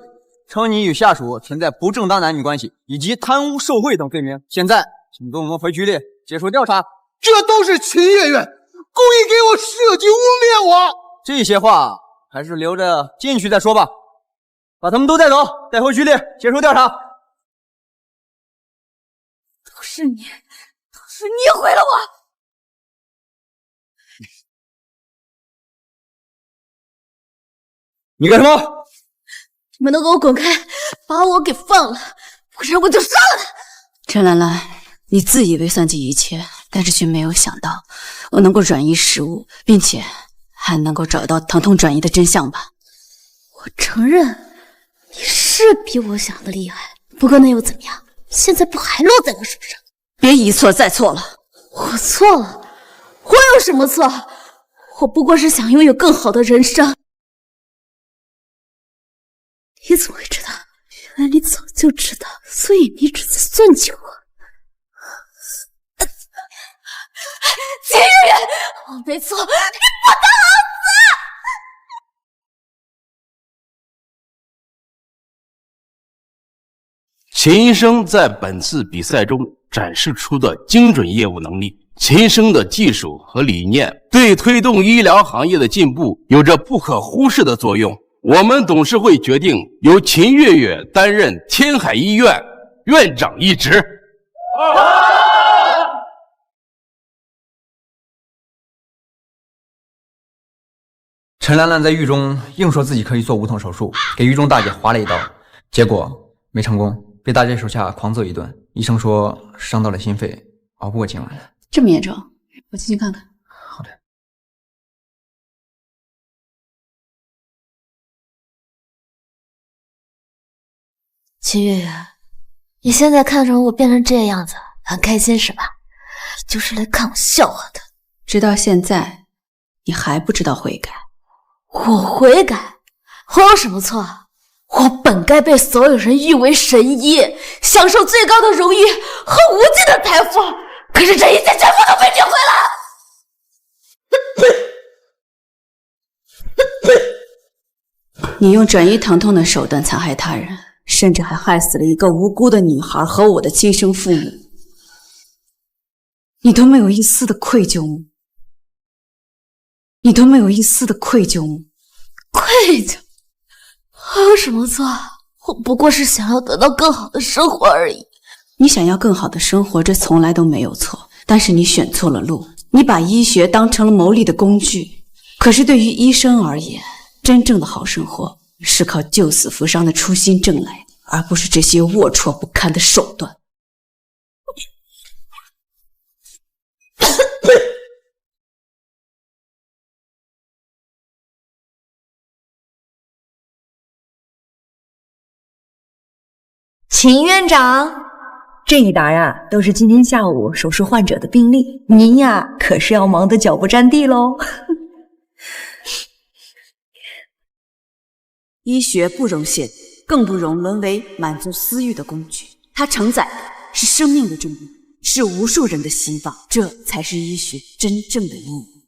称你与下属存在不正当男女关系以及贪污受贿等罪名，现在请跟我们回局里接受调查。这都是秦月月故意给我设计污蔑我！这些话还是留着进去再说吧。把他们都带走，带回局里接受调查。都是你毁了我！你干什么？你们都给我滚开，把我给放了，不然我就杀了他！陈兰兰，你自以为算计一切，但是却没有想到我能够转移食物，并且还能够找到疼痛转移的真相吧？我承认你是比我想的厉害，不过那又怎么样？现在不还落在我手上？别一错再错了。我错了？我有什么错？我不过是想拥有更好的人生。你怎么会知道？原来你早就知道，所以你一直在算计我。秦月月，我没错，你不得好死！秦医生在本次比赛中展示出的精准业务能力，秦医生的技术和理念对推动医疗行业的进步有着不可忽视的作用。我们董事会决定由秦月月担任天海医院院长一职。陈兰兰在狱中硬说自己可以做无痛手术，给狱中大姐划了一刀，结果没成功，被大姐手下狂揍一顿。医生说伤到了心肺，熬不过今晚。这么严重？我进去看看。好的。秦月月，你现在看着我变成这样子，很开心是吧？你就是来看我笑话的。直到现在，你还不知道悔改。我悔改？我有什么错？我本该被所有人誉为神医，享受最高的荣誉和无尽的财富，可是这一切全部都被你毁了。你用转移疼痛的手段残害他人，甚至还害死了一个无辜的女孩和我的亲生父母，你都没有一丝的愧疚吗？你都没有一丝的愧疚吗？愧疚？我有什么错？我不过是想要得到更好的生活而已。你想要更好的生活，这从来都没有错，但是你选错了路，你把医学当成了牟利的工具。可是对于医生而言，真正的好生活是靠救死扶伤的初心挣来的，而不是这些龌龊不堪的手段。秦院长，这一沓呀，都是今天下午手术患者的病历，您呀可是要忙得脚不沾地喽。医学不容亵渎，更不容沦为满足私欲的工具。它承载的是生命的重量，是无数人的希望，这才是医学真正的意义。